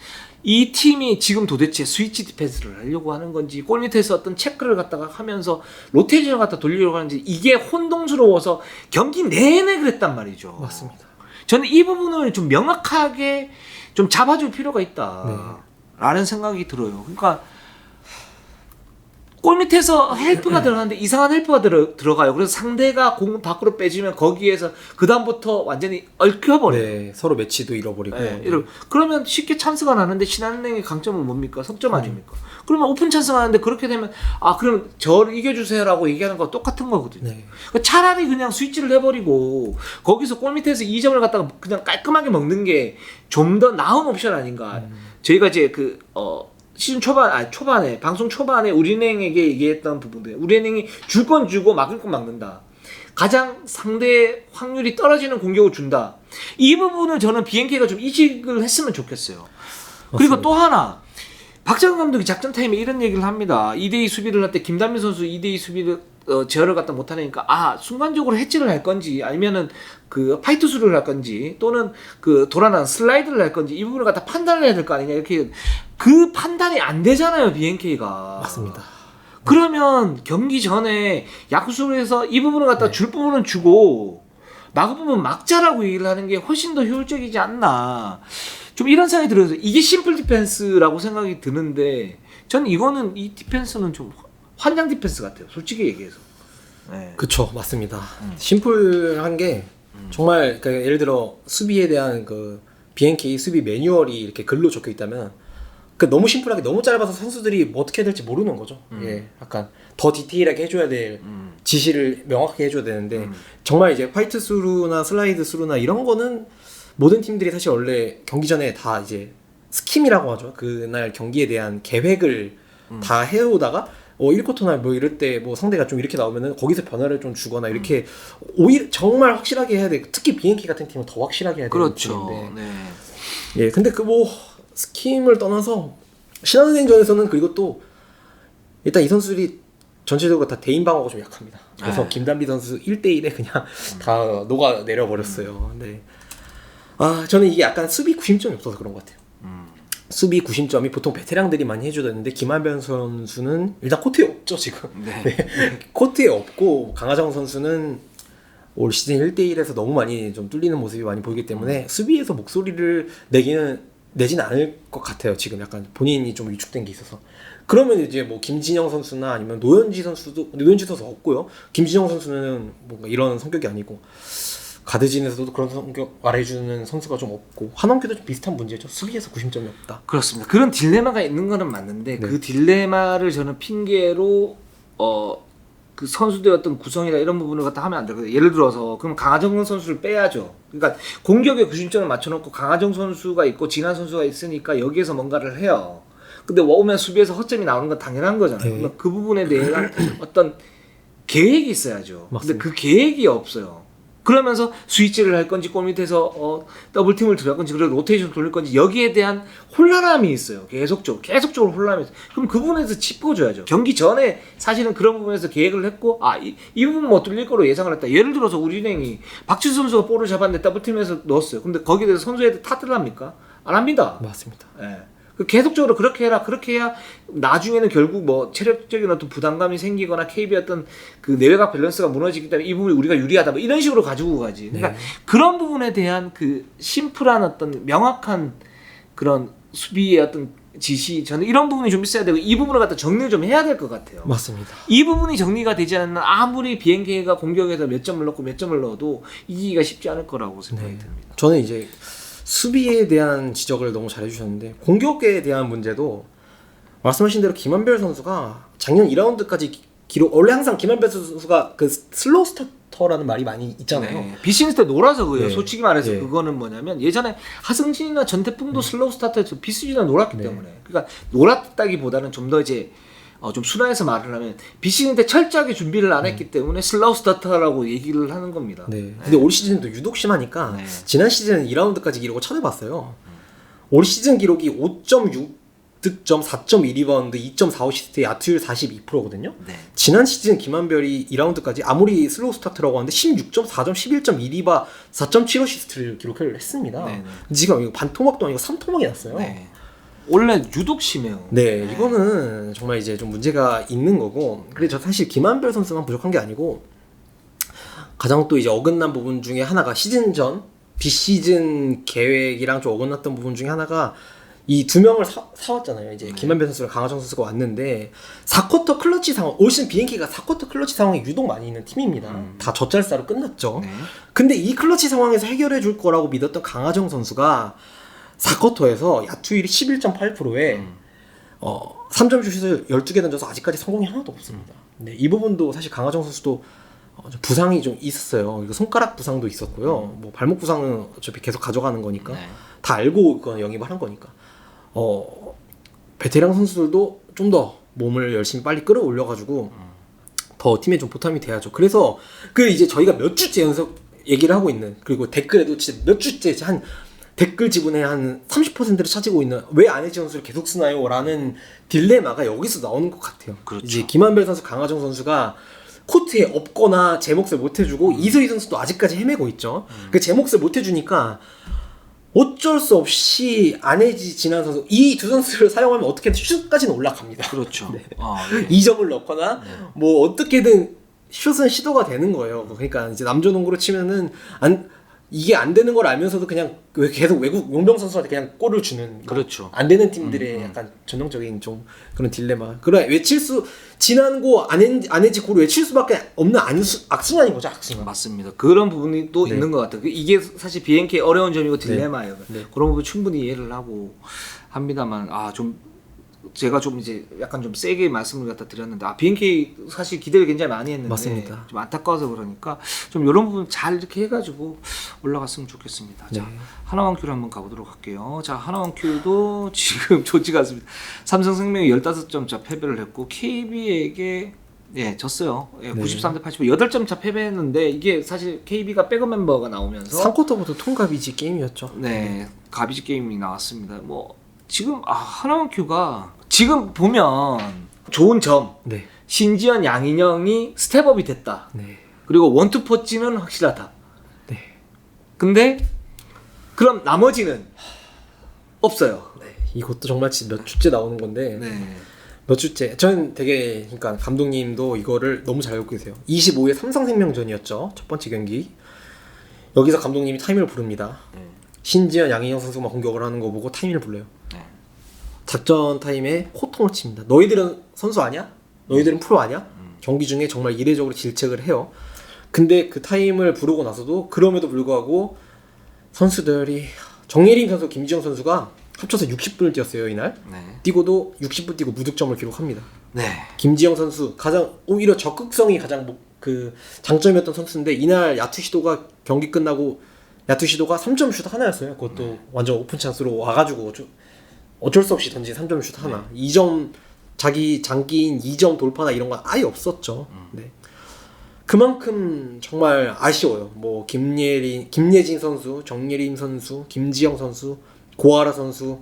이 팀이 지금 도대체 스위치 디펜스를 하려고 하는 건지 골 밑에서 어떤 체크를 갖다가 하면서 로테이션을 갖다 돌리려고 하는지 이게 혼동스러워서 경기 내내 그랬단 말이죠. 맞습니다. 저는 이 부분을 좀 명확하게 좀 잡아줄 필요가 있다. 라는 생각이 들어요. 그러니까 골 밑에서 헬프가 들어가는데 이상한 헬프가 들어가요. 그래서 상대가 공 밖으로 빼주면 거기에서 그 다음부터 완전히 얽혀버려요. 네, 서로 매치도 잃어버리고. 그러면 쉽게 찬스가 나는데 신한은행의 강점은 뭡니까? 석점 아닙니까? 그러면 오픈 찬스가 나는데 그렇게 되면 그럼 저를 이겨주세요라고 얘기하는 거 똑같은 거거든요. 네. 그러니까 차라리 그냥 스위치를 해버리고 거기서 골 밑에서 2점을 갖다가 그냥 깔끔하게 먹는 게 좀 더 나은 옵션 아닌가. 저희가 이제 시즌 초반에 방송 초반에 우리은행에게 얘기했던 부분들, 우리은행이 줄 건 주고 막을 건 막는다. 가장 상대 확률이 떨어지는 공격을 준다. 이 부분을 저는 BNK가 좀 인식을 했으면 좋겠어요. 그리고 맞습니다. 또 하나, 박정훈 감독이 작전 타임에 이런 얘기를 합니다. 2대2 수비를 할 때 김단민 선수 2대2 수비를 제어를 갖다 못하니까 순간적으로 해치를 할 건지 아니면은 그 파이트 수를 할 건지 또는 그 돌아난 슬라이드를 할 건지 이 부분을 갖다 판단을 해야 될 거 아니냐 이렇게 그 판단이 안 되잖아요 BNK가. 맞습니다. 그러면 경기 전에 야구수에서 이 부분을 갖다 줄 부분은 주고 막을 부분 막자라고 얘기를 하는 게 훨씬 더 효율적이지 않나. 좀 이런 생각이 들어서 이게 심플 디펜스라고 생각이 드는데 전 이거는 이 디펜스는 좀 환장 디펜스 같아요. 솔직히 얘기해서. 네. 그쵸, 맞습니다. 심플한 게 정말 그러니까 예를 들어 수비에 대한 그 BNK 수비 매뉴얼이 이렇게 글로 적혀 있다면 너무 심플하게 너무 짧아서 선수들이 뭐 어떻게 해야 될지 모르는 거죠. 예, 약간 더 디테일하게 해줘야 될 지시를 명확하게 해줘야 되는데 정말 이제 화이트 스루나 슬라이드 스루나 이런 거는 모든 팀들이 사실 원래 경기 전에 다 이제 스킴이라고 하죠. 그날 경기에 대한 계획을 다 해오다가 1쿼터나 뭐 이럴 때 뭐 상대가 좀 이렇게 나오면은 거기서 변화를 좀 주거나 이렇게 오히려 정말 확실하게 해야 돼. 특히 BNK 같은 팀은 더 확실하게 해야 되는 그렇죠. 팀인데. 네. 예, 근데 그 뭐 스킴을 떠나서 신한은행전에서는 그리고 또 일단 이 선수들이 전체적으로 다 대인 방어가 좀 약합니다. 그래서 김단비 선수 1대1에 그냥 다 녹아 내려 버렸어요. 근데 저는 이게 약간 수비 구심점이 없어서 그런 것 같아요. 수비 구심점이 보통 베테랑들이 많이 해줘야 되는데 김한별 선수는 일단 코트에 없죠 지금. 네. 코트에 없고 강하정 선수는 올 시즌 1대1에서 너무 많이 좀 뚫리는 모습이 많이 보이기 때문에 수비에서 목소리를 내진 않을 것 같아요. 지금 약간 본인이 좀 위축된 게 있어서. 그러면 이제 뭐 김진영 선수나 아니면 노현지 선수 없고요. 김진영 선수는 뭔가 이런 성격이 아니고 가드진에서도 그런 성격 말해주는 선수가 좀 없고 한원규도 좀 비슷한 문제죠. 수비에서 구심점이 없다. 그렇습니다. 그런 딜레마가 있는 거는 맞는데 그 딜레마를 저는 핑계로 그 선수들의 어떤 구성이나 이런 부분을 갖다 하면 안 되거든요. 예를 들어서 그럼 강하정 선수를 빼야죠. 그러니까 공격에 구심점을 맞춰놓고 강하정 선수가 있고 진한 선수가 있으니까 여기에서 뭔가를 해요. 근데 오면 수비에서 허점이 나오는 건 당연한 거잖아요. 그러니까 그 부분에 대한 어떤 계획이 있어야죠. 맞습니다. 근데 그 계획이 없어요. 그러면서 스위치를 할 건지 골 밑에서 더블팀을 들어갈 건지 그리고 로테이션 돌릴 건지 여기에 대한 혼란함이 있어요. 계속적으로 혼란함이 있어요. 그럼 그 부분에서 짚어줘야죠. 경기 전에 사실은 그런 부분에서 계획을 했고 이 부분 뭐 뚫릴 거로 예상을 했다. 예를 들어서 우리은행이 박지수 선수가 볼을 잡았는데 더블팀에서 넣었어요. 근데 거기에 대해서 선수애들 탓을 합니까? 안 합니다. 맞습니다. 예. 계속적으로 그렇게 해라 그렇게 해야 나중에는 결국 뭐 체력적인 어떤 부담감이 생기거나 KB 어떤 그 내외각 밸런스가 무너지기 때문에 이 부분이 우리가 유리하다 뭐 이런 식으로 가지고 가지. 그러니까 그런 부분에 대한 그 심플한 어떤 명확한 그런 수비의 어떤 지시 저는 이런 부분이 좀 있어야 되고 이 부분을 갖다 정리를 좀 해야 될 것 같아요. 맞습니다. 이 부분이 정리가 되지 않는 아무리 BNK가 공격에서 몇 점을 넣고 몇 점을 넣어도 이기기가 쉽지 않을 거라고 생각이 듭니다. 저는 이제 수비에 대한 지적을 너무 잘해주셨는데 공격에 대한 문제도 말씀하신 대로 김한별 선수가 작년 2라운드까지 기록 원래 항상 김한별 선수가 그 슬로우 스타터라는 말이 많이 있잖아요. 네. 비시즌 때 놀아서 그래요. 네. 솔직히 말해서 네. 그거는 뭐냐면 예전에 하승진이나 전태풍도 슬로우 스타터에서 비시즌에 놀았기 때문에 그러니까 놀았다기보다는 좀 더 이제 좀 순화해서 말을 하면 비시즌 때 철저하게 준비를 안 했기 때문에 슬로우 스타터라고 얘기를 하는 겁니다. 네. 근데 올 시즌도 유독 심하니까 네. 지난 시즌 2라운드까지 기록을 찾아봤어요. 올 시즌 기록이 5.6득점, 4.1리바운드, 2.45시스트, 야투율 42%거든요. 네. 지난 시즌 김한별이 2라운드까지 아무리 슬로우 스타트라고 하는데 16.4점, 11.2리바, 4.75시스트를 기록을 했습니다. 네, 지금 이거 반토막도 아니고 3토막이 났어요. 네. 원래 유독 심해요. 네, 이거는 정말 이제 좀 문제가 있는 거고. 근데 저 사실 김한별 선수만 부족한 게 아니고 가장 또 이제 어긋난 부분 중에 하나가 시즌 전 비시즌 계획이랑 좀 어긋났던 부분 중에 하나가 이 두 명을 사왔잖아요. 이제 김한별 선수랑 강하정 선수가 왔는데 4쿼터 클러치 상황, 올 시즌 BNK가 4쿼터 클러치 상황이 유독 많이 있는 팀입니다. 다 젖잘싸로 끝났죠. 네. 근데 이 클러치 상황에서 해결해 줄 거라고 믿었던 강하정 선수가 4쿼터에서 야투율이 11.8%에 3점 슛을 12개 던져서 아직까지 성공이 하나도 없습니다. 네, 이 부분도 사실 강하정 선수도 좀 부상이 좀 있었어요. 이거 손가락 부상도 있었고요. 뭐 발목 부상은 어차피 계속 가져가는 거니까 네. 다 알고 그건 영입을 한 거니까. 베테랑 선수들도 좀 더 몸을 열심히 빨리 끌어올려가지고 더 팀에 좀 보탬이 돼야죠. 그래서 그 이제 저희가 몇 주째 연속 얘기를 하고 있는 그리고 댓글에도 진짜 몇 주째 한 댓글 지분의 한 30%를 차지고 있는 왜 안혜지 선수를 계속 쓰나요? 라는 딜레마가 여기서 나오는 것 같아요. 그렇죠. 이제 김한별 선수, 강하정 선수가 코트에 없거나 제 몫을 못 해주고 이소희 선수도 아직까지 헤매고 있죠. 그 제 몫을 못 해주니까 어쩔 수 없이 안혜지, 진한 선수 이 두 선수를 사용하면 어떻게든 슛까지는 올라갑니다. 그렇죠. 네. 네. 2점을 넣거나 뭐 어떻게든 슛은 시도가 되는 거예요. 그러니까 이제 남자농구로 치면은 이게 안 되는 걸 알면서도 그냥 계속 외국 용병 선수한테 그냥 골을 주는 그렇죠. 안 되는 팀들의 약간 전형적인 좀 그런 딜레마. 그래 지난고 안해지 고를 외칠 수밖에 없는 악순환인 거죠. 악순환. 맞습니다. 그런 부분이 또 네. 있는 것 같아요. 이게 사실 BNK 어려운 점이고 딜레마예요. 네. 그런 부분 충분히 이해를 하고 합니다만 좀 제가 좀 이제 약간 좀 세게 말씀을 갖다 드렸는데 BNK 사실 기대를 굉장히 많이 했는데 맞습니다. 좀 안타까워서 그러니까 좀 이런 부분 잘 이렇게 해가지고 올라갔으면 좋겠습니다. 자, 네. 하나원 큐를 한번 가보도록 할게요. 자, 하나원 큐도 지금 좋지가 않습니다. 삼성생명이 15점 차 패배를 했고 KB에게 졌어요. 93대 85, 8점 차 패배했는데 이게 사실 KB가 백업 멤버가 나오면서 3쿼터부터 통갑이지 게임이었죠. 네, 가비지 게임이 나왔습니다. 뭐 지금 하나원 큐가 지금 보면 좋은 점 네. 신지현, 양인영이 스텝업이 됐다. 네. 그리고 원투포지는 확실하다. 네. 근데 그럼 나머지는 없어요. 네. 이것도 정말 몇 주째 나오는 건데 네. 몇 주째 저는 되게 그러니까 감독님도 이거를 너무 잘 알고 계세요. 25일 삼성생명전이었죠. 첫 번째 경기. 여기서 감독님이 타임을 부릅니다. 신지현, 양인영 선수가 공격을 하는 거 보고 타임을 불러요. 작전 타임에 호통을 칩니다. 너희들은 선수 아니야? 너희들은 프로 아니야? 경기 중에 정말 이례적으로 질책을 해요. 근데 그 타임을 부르고 나서도 그럼에도 불구하고 선수들이 정예림 선수, 김지영 선수가 합쳐서 60분을 뛰었어요 이날. 네. 뛰고도 60분 뛰고 무득점을 기록합니다. 네. 김지영 선수 가장 오히려 적극성이 가장 그 장점이었던 선수인데 이날 야투 시도가 경기 끝나고 야투 시도가 3점 슛 하나였어요. 그것도 완전 오픈 찬스로 와가지고 어쩔 수 없이 던진 3점 슛 하나. 2점 자기 장기인 2점 돌파나 이런 건 아예 없었죠. 네. 그만큼 정말 아쉬워요. 뭐 김예진 선수, 정예림 선수, 김지영 선수, 고아라 선수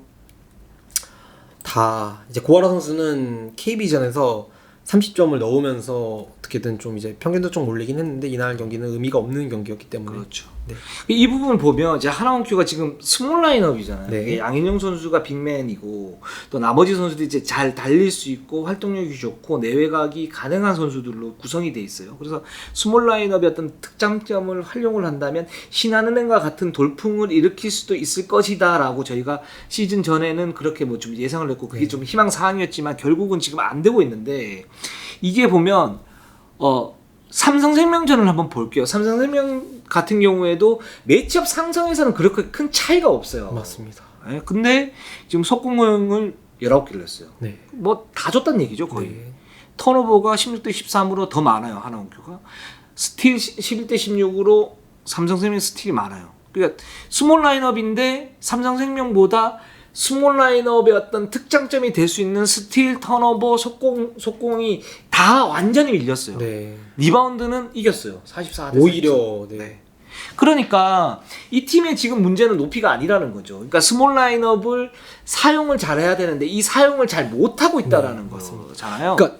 다 이제 고아라 선수는 KB전에서 30점을 넣으면서 어떻게든 좀 이제 평균도 좀 올리긴 했는데 이날 경기는 의미가 없는 경기였기 때문에 그렇죠. 네. 이 부분을 보면 이제 하나원큐가 지금 스몰 라인업이잖아요. 네. 양인영 선수가 빅맨이고 또 나머지 선수들이 이제 잘 달릴 수 있고 활동력이 좋고 내외각이 가능한 선수들로 구성이 돼 있어요. 그래서 스몰 라인업의 어떤 특장점을 활용을 한다면 신한은행과 같은 돌풍을 일으킬 수도 있을 것이다라고 저희가 시즌 전에는 그렇게 뭐 좀 예상을 했고 그게 좀 희망 사항이었지만 결국은 지금 안 되고 있는데 이게 보면 삼성생명전을 한번 볼게요. 삼성생명 같은 경우에도 매치업 상성에서는 그렇게 큰 차이가 없어요. 맞습니다. 네, 근데 지금 속공을 19개를 했어요. 네. 뭐 다 줬단 얘기죠 거의. 네. 턴오버가 16대 13으로 더 많아요. 하나원큐가. 스틸 11대 16으로 삼성생명 스틸이 많아요. 그러니까 스몰 라인업인데 삼성생명보다 스몰 라인업의 어떤 특장점이 될 수 있는 스틸, 턴오버, 속공이 다 완전히 밀렸어요. 네. 리바운드는 이겼어요. 44대 30. 오히려 네. 그러니까 이 팀의 지금 문제는 높이가 아니라는 거죠. 그러니까 스몰 라인업을 사용을 잘해야 되는데 이 사용을 잘 못하고 있다라는 거잖아요. 그러니까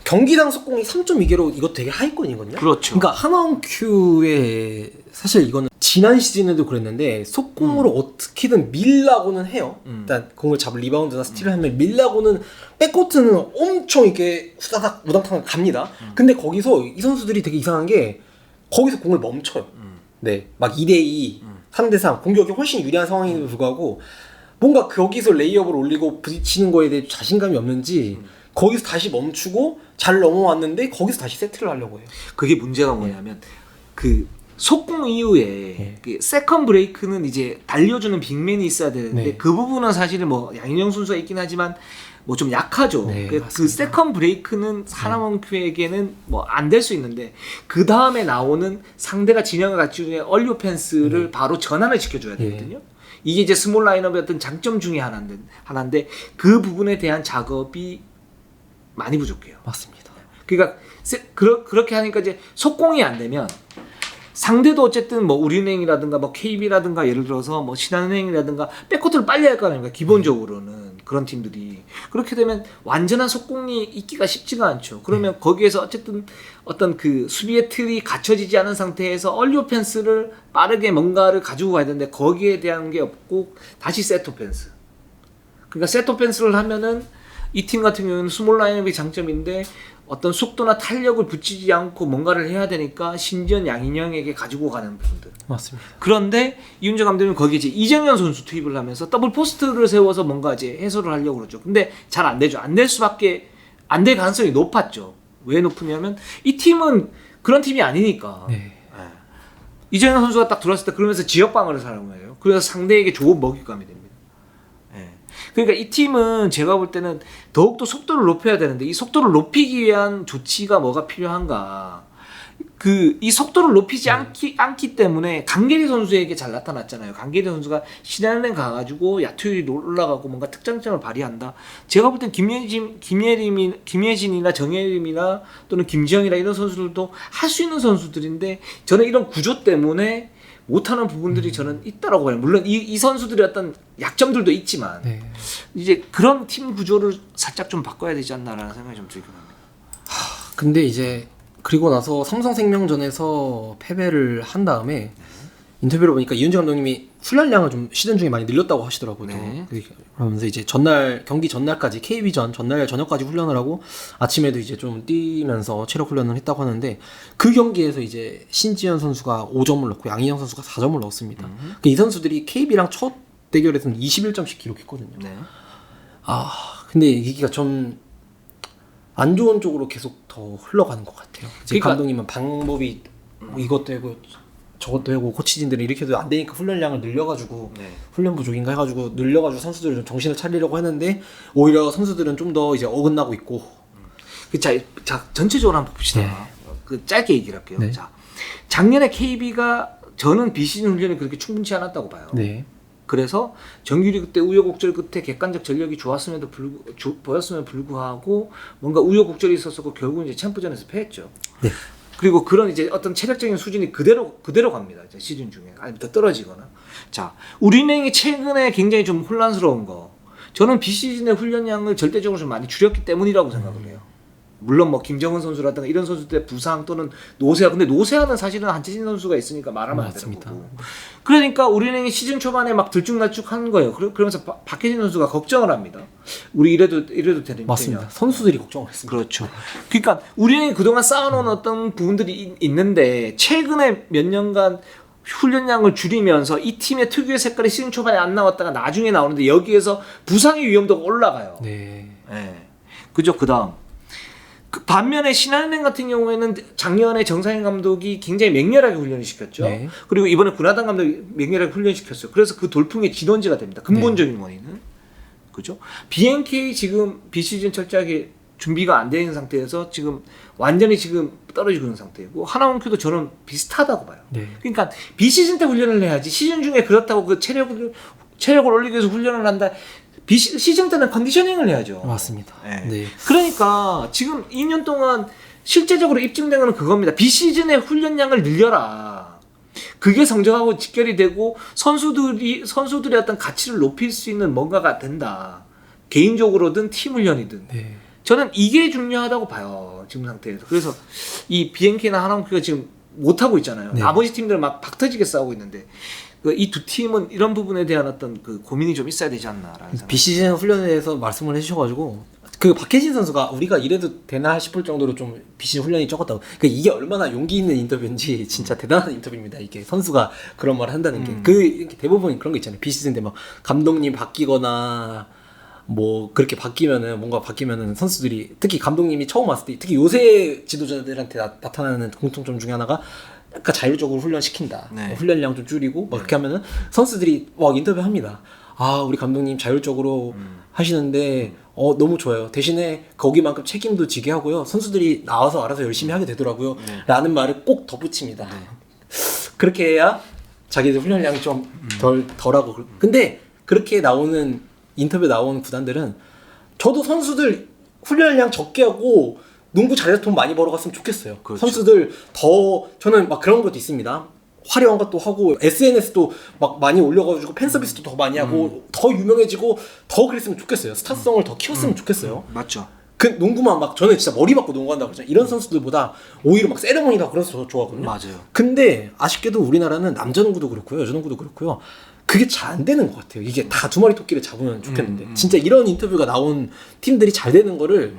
경기당 속공이 3.2개로 이거 되게 하위권이거든요. 그렇죠. 그러니까 하나원큐의 사실 이거는 지난 시즌에도 그랬는데 속공으로 어떻게든 밀라고는 해요. 일단 공을 잡을 리바운드나 스틸을 하면 밀라고는 백코트는 엄청 이렇게 후다닥 우당탕 갑니다. 근데 거기서 이 선수들이 되게 이상한 게 거기서 공을 멈춰요. 네, 막 2대2, 3대3 공격이 훨씬 유리한 상황임에도 불구하고 뭔가 거기서 레이업을 올리고 부딪히는 거에 대해 자신감이 없는지 거기서 다시 멈추고 잘 넘어왔는데 거기서 다시 세트를 하려고 해요. 그게 문제가 뭐냐면 그 속공 이후에 그 세컨 브레이크는 이제 달려주는 빅맨이 있어야 되는데 네. 그 부분은 사실은 뭐 양인영 선수가 있긴 하지만 뭐 좀 약하죠. 네, 그 맞습니다. 세컨 브레이크는 하나원큐에게는 뭐 안 될 수 있는데 그 다음에 나오는 상대가 진영을 갖추는 얼리 오펜스를 바로 전환을 시켜줘야 되거든요. 이게 이제 스몰 라인업의 어떤 장점 중에 하나인데 그 부분에 대한 작업이 많이 부족해요. 맞습니다. 그러니까 그렇게 하니까 이제 속공이 안 되면 상대도 어쨌든 뭐 우리은행이라든가 뭐 KB라든가 예를 들어서 뭐 신한은행이라든가 백코트를 빨리 할 거 아닙니까? 기본적으로는 그런 팀들이 그렇게 되면 완전한 속공이 있기가 쉽지가 않죠. 그러면 거기에서 어쨌든 어떤 그 수비의 틀이 갖춰지지 않은 상태에서 얼리 오펜스를 빠르게 뭔가를 가지고 가야 되는데 거기에 대한 게 없고 다시 세트 오펜스. 그러니까 세트 오펜스를 하면은 이 팀 같은 경우는 스몰 라인업의 장점인데 어떤 속도나 탄력을 붙이지 않고 뭔가를 해야 되니까 신지현 양인영에게 가지고 가는 부분들. 맞습니다. 그런데 이윤재 감독은 거기에 이제 이정현 선수 투입을 하면서 더블 포스트를 세워서 뭔가 이제 해소를 하려고 그러죠. 근데 잘 안 되죠. 안 될 수밖에 안 될 가능성이 높았죠. 왜 높으냐면 이 팀은 그런 팀이 아니니까. 네. 이정현 선수가 딱 들어왔을 때 그러면서 지역 방어를 사용해요. 그래서 상대에게 좋은 먹잇감이 됩니다. 그러니까 이 팀은 제가 볼 때는 더욱더 속도를 높여야 되는데 이 속도를 높이기 위한 조치가 뭐가 필요한가. 이 속도를 높이지 않기 때문에 강계리 선수에게 잘 나타났잖아요. 강계리 선수가 신한은행 가가지고 야투율이 올라가고 뭔가 특장점을 발휘한다. 제가 볼 땐 김예진이나 정예림이나 또는 김지영이나 이런 선수들도 할 수 있는 선수들인데 저는 이런 구조 때문에 못하는 부분들이 저는 있다라고 봐요. 물론 이 선수들의 어떤 약점들도 있지만 이제 그런 팀 구조를 살짝 좀 바꿔야 되지 않나라는 생각이 좀 들긴 합니다. 근데 이제 그리고 나서 삼성생명전에서 패배를 한 다음에 인터뷰를 보니까 이윤재 감독님이 훈련량을 좀 시즌 중에 많이 늘렸다고 하시더라고요. 네. 그러면서 이제 경기 전날까지 KB전 전날 저녁까지 훈련을 하고 아침에도 이제 좀 뛰면서 체력 훈련을 했다고 하는데 그 경기에서 이제 신지현 선수가 5점을 넣고 양희영 선수가 4점을 넣었습니다. 이 선수들이 KB랑 첫 대결에서는 21점씩 기록했거든요. 네. 근데 이기가 좀 안 좋은 쪽으로 계속 더 흘러가는 것 같아요. 이제 그러니까, 감독님은 방법이 뭐 이것도 하고 저것도 하고 코치진들은 이렇게 해도 안 되니까 훈련량을 늘려가지고 훈련 부족인가 해가지고 늘려가지고 선수들을 좀 정신을 차리려고 했는데 오히려 선수들은 좀 더 이제 어긋나고 있고. 자 전체적으로 한번 봅시다. 그 짧게 얘기를 할게요. 네. 자 작년에 KB가 저는 비시즌 훈련이 그렇게 충분치 않았다고 봐요. 네. 그래서 정규리그 때 우여곡절 끝에 객관적 전력이 보였음에도 불구하고 뭔가 우여곡절이 있었고 결국은 이제 챔프전에서 패했죠. 네. 그리고 그런 이제 어떤 체력적인 수준이 그대로 갑니다. 이제 시즌 중에 아니면 더 떨어지거나. 자, 우리은행이 최근에 굉장히 좀 혼란스러운 거. 저는 비시즌의 훈련량을 절대적으로 좀 많이 줄였기 때문이라고 생각을 해요. 물론 뭐 김정은 선수라든가 이런 선수들의 부상 또는 노세아, 근데 노세아는 사실은 한재진 선수가 있으니까 말하면 안 되는 거고. 그러니까 우리은행이 시즌 초반에 막 들쭉날쭉한 거예요. 그러면서 박혜진 선수가 걱정을 합니다. 우리 이래도 되는 맞습니다. 선수들이 걱정을 했습니다. 그렇죠. 그러니까 우리은행이 그동안 쌓아놓은 어떤 부분들이 있는데 최근에 몇 년간 훈련량을 줄이면서 이 팀의 특유의 색깔이 시즌 초반에 안 나왔다가 나중에 나오는데 여기에서 부상의 위험도가 올라가요. 네. 네. 그죠. 그다음 반면에 신한은행 같은 경우에는 작년에 정상인 감독이 굉장히 맹렬하게 훈련을 시켰죠. 네. 그리고 이번에 군하단 감독이 맹렬하게 훈련시켰어요. 그래서 그 돌풍의 진원지가 됩니다. 근본적인 원인은. 그죠? BNK 지금 비시즌 철저하게 준비가 안 되는 상태에서 지금 완전히 지금 떨어지고 있는 상태이고 하나원큐도 저는 비슷하다고 봐요. 네. 그러니까 비시즌 때 훈련을 해야지 시즌 중에 그렇다고 그 체력을 올리기 위해서 훈련을 한다. 시즌 때는 컨디셔닝을 해야죠. 맞습니다. 네. 네. 그러니까 지금 2년 동안 실제적으로 입증된 건 그겁니다. 비시즌의 훈련량을 늘려라. 그게 성적하고 직결이 되고 선수들의 어떤 가치를 높일 수 있는 뭔가가 된다. 개인적으로든 팀 훈련이든. 네. 저는 이게 중요하다고 봐요. 지금 상태에서. 그래서 이 BNK나 하나원큐가 지금 못하고 있잖아요. 네. 나머지 팀들은 막 박터지게 싸우고 있는데 이 두 팀은 이런 부분에 대한 어떤 그 고민이 좀 있어야 되지 않나라는 생각. 비시즌 훈련에 대해서 말씀을 해주셔가지고 그 박혜진 선수가 우리가 이래도 되나 싶을 정도로 좀 비시즌 훈련이 적었다고. 그러니까 이게 얼마나 용기 있는 인터뷰인지 진짜 대단한 인터뷰입니다. 이게 선수가 그런 말을 한다는 게. 이렇게 대부분 그런 거 있잖아요. 비시즌 때 막 감독님 바뀌거나 뭐 그렇게 뭔가 바뀌면은 선수들이 특히 감독님이 처음 왔을 때 특히 요새 지도자들한테 나타나는 공통점 중에 하나가 약간 자율적으로 훈련시킨다. 네. 훈련량 좀 줄이고 막 그렇게 하면은 선수들이 막 인터뷰합니다. 아 우리 감독님 자율적으로 하시는데 너무 좋아요. 대신에 거기만큼 책임도 지게 하고요. 선수들이 나와서 알아서 열심히 하게 되더라고요. 네. 라는 말을 꼭 덧붙입니다. 그렇게 해야 자기들 훈련량이 좀 덜하고. 근데 그렇게 인터뷰 나오는 구단들은 저도 선수들 훈련량 적게 하고 농구 잘해서 돈 많이 벌어갔으면 좋겠어요. 그렇죠. 선수들 저는 막 그런 것도 있습니다. 화려한 것도 하고 SNS도 막 많이 올려가지고 팬 서비스도 더 많이 하고 더 유명해지고 더 그랬으면 좋겠어요. 스타성을 더 키웠으면 좋겠어요. 맞죠. 그 농구만 막 저는 진짜 머리 받고 농구한다고 그러잖아요. 이런 선수들보다 오히려 막 세레모니가 그래서 더 좋아하거든요. 맞아요. 근데 아쉽게도 우리나라는 남자 농구도 그렇고요, 여자 농구도 그렇고요. 그게 잘 안 되는 것 같아요. 이게 다 두 마리 토끼를 잡으면 좋겠는데 진짜 이런 인터뷰가 나온 팀들이 잘 되는 거를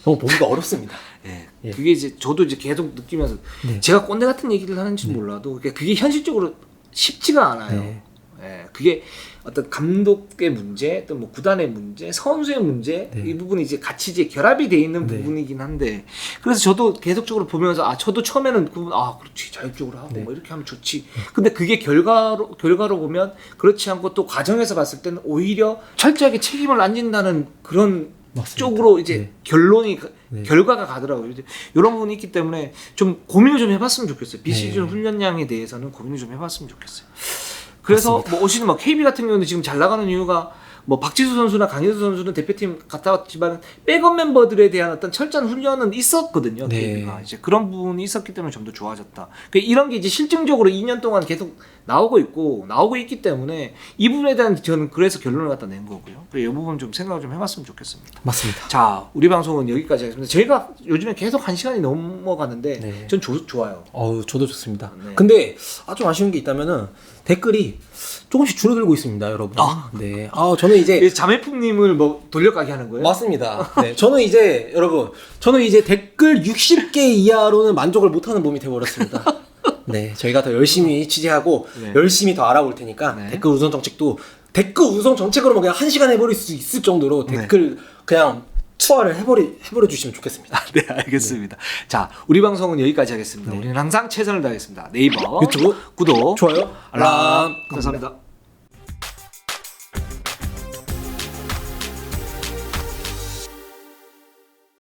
너무 보기가 어렵습니다. 예. 예. 그게 이제 저도 이제 계속 느끼면서 네. 제가 꼰대 같은 얘기를 하는지 몰라도 그게 현실적으로 쉽지가 않아요. 네. 예. 그게 어떤 감독의 문제, 또 뭐 구단의 문제, 선수의 문제 네. 이 부분이 이제 같이 이제 결합이 돼 있는 네. 부분이긴 한데 그래서 저도 계속적으로 보면서 저도 처음에는 그렇지 자율적으로 하고 네. 뭐 이렇게 하면 좋지. 근데 그게 결과로 보면 그렇지 않고 또 과정에서 봤을 때는 오히려 철저하게 책임을 안 진다는 그런 맞습니다. 쪽으로 이제 네. 결론이 네. 결과가 가더라고요. 이런 부분이 있기 때문에 좀 고민을 좀 해봤으면 좋겠어요. 비시즌 네. 훈련량에 대해서는 고민을 좀 해봤으면 좋겠어요. 그래서 뭐 오시는 뭐 KB 같은 경우는 지금 잘 나가는 이유가 뭐 박지수 선수나 강희수 선수는 대표팀 갔다 왔지만 백업 멤버들에 대한 어떤 철저한 훈련은 있었거든요. 네. KB가 이제 그런 부분이 있었기 때문에 좀 더 좋아졌다. 이런 게 이제 실증적으로 2년 동안 계속 나오고 있기 때문에 이 부분에 대한 저는 그래서 결론을 갖다 낸 거고요. 그래서 이 부분 좀 생각을 좀 해봤으면 좋겠습니다. 맞습니다. 자, 우리 방송은 여기까지 하겠습니다. 저희가 요즘에 계속 1시간이 넘어가는데 네. 전 좋아요. 저도 좋습니다. 네. 근데 좀 아쉬운 게 있다면은 댓글이 조금씩 줄어들고 있습니다, 여러분. 네. 저는 이제 자매품님을 뭐 돌려가게 하는 거예요? 맞습니다. 네. 저는 이제 댓글 60개 이하로는 만족을 못하는 몸이 되어버렸습니다. 네. 저희가 더 열심히 취재하고 네. 열심히 더 알아볼 테니까 네. 댓글 우선 정책으로만 그냥 1시간 해버릴 수 있을 정도로 네. 댓글 그냥 투하를 해버려 주시면 좋겠습니다. 네, 알겠습니다. 자, 우리 방송은 여기까지 하겠습니다. 우리는 항상 최선을 다하겠습니다. 네이버, 유튜브, 구독, 좋아요, 알람. 감사합니다.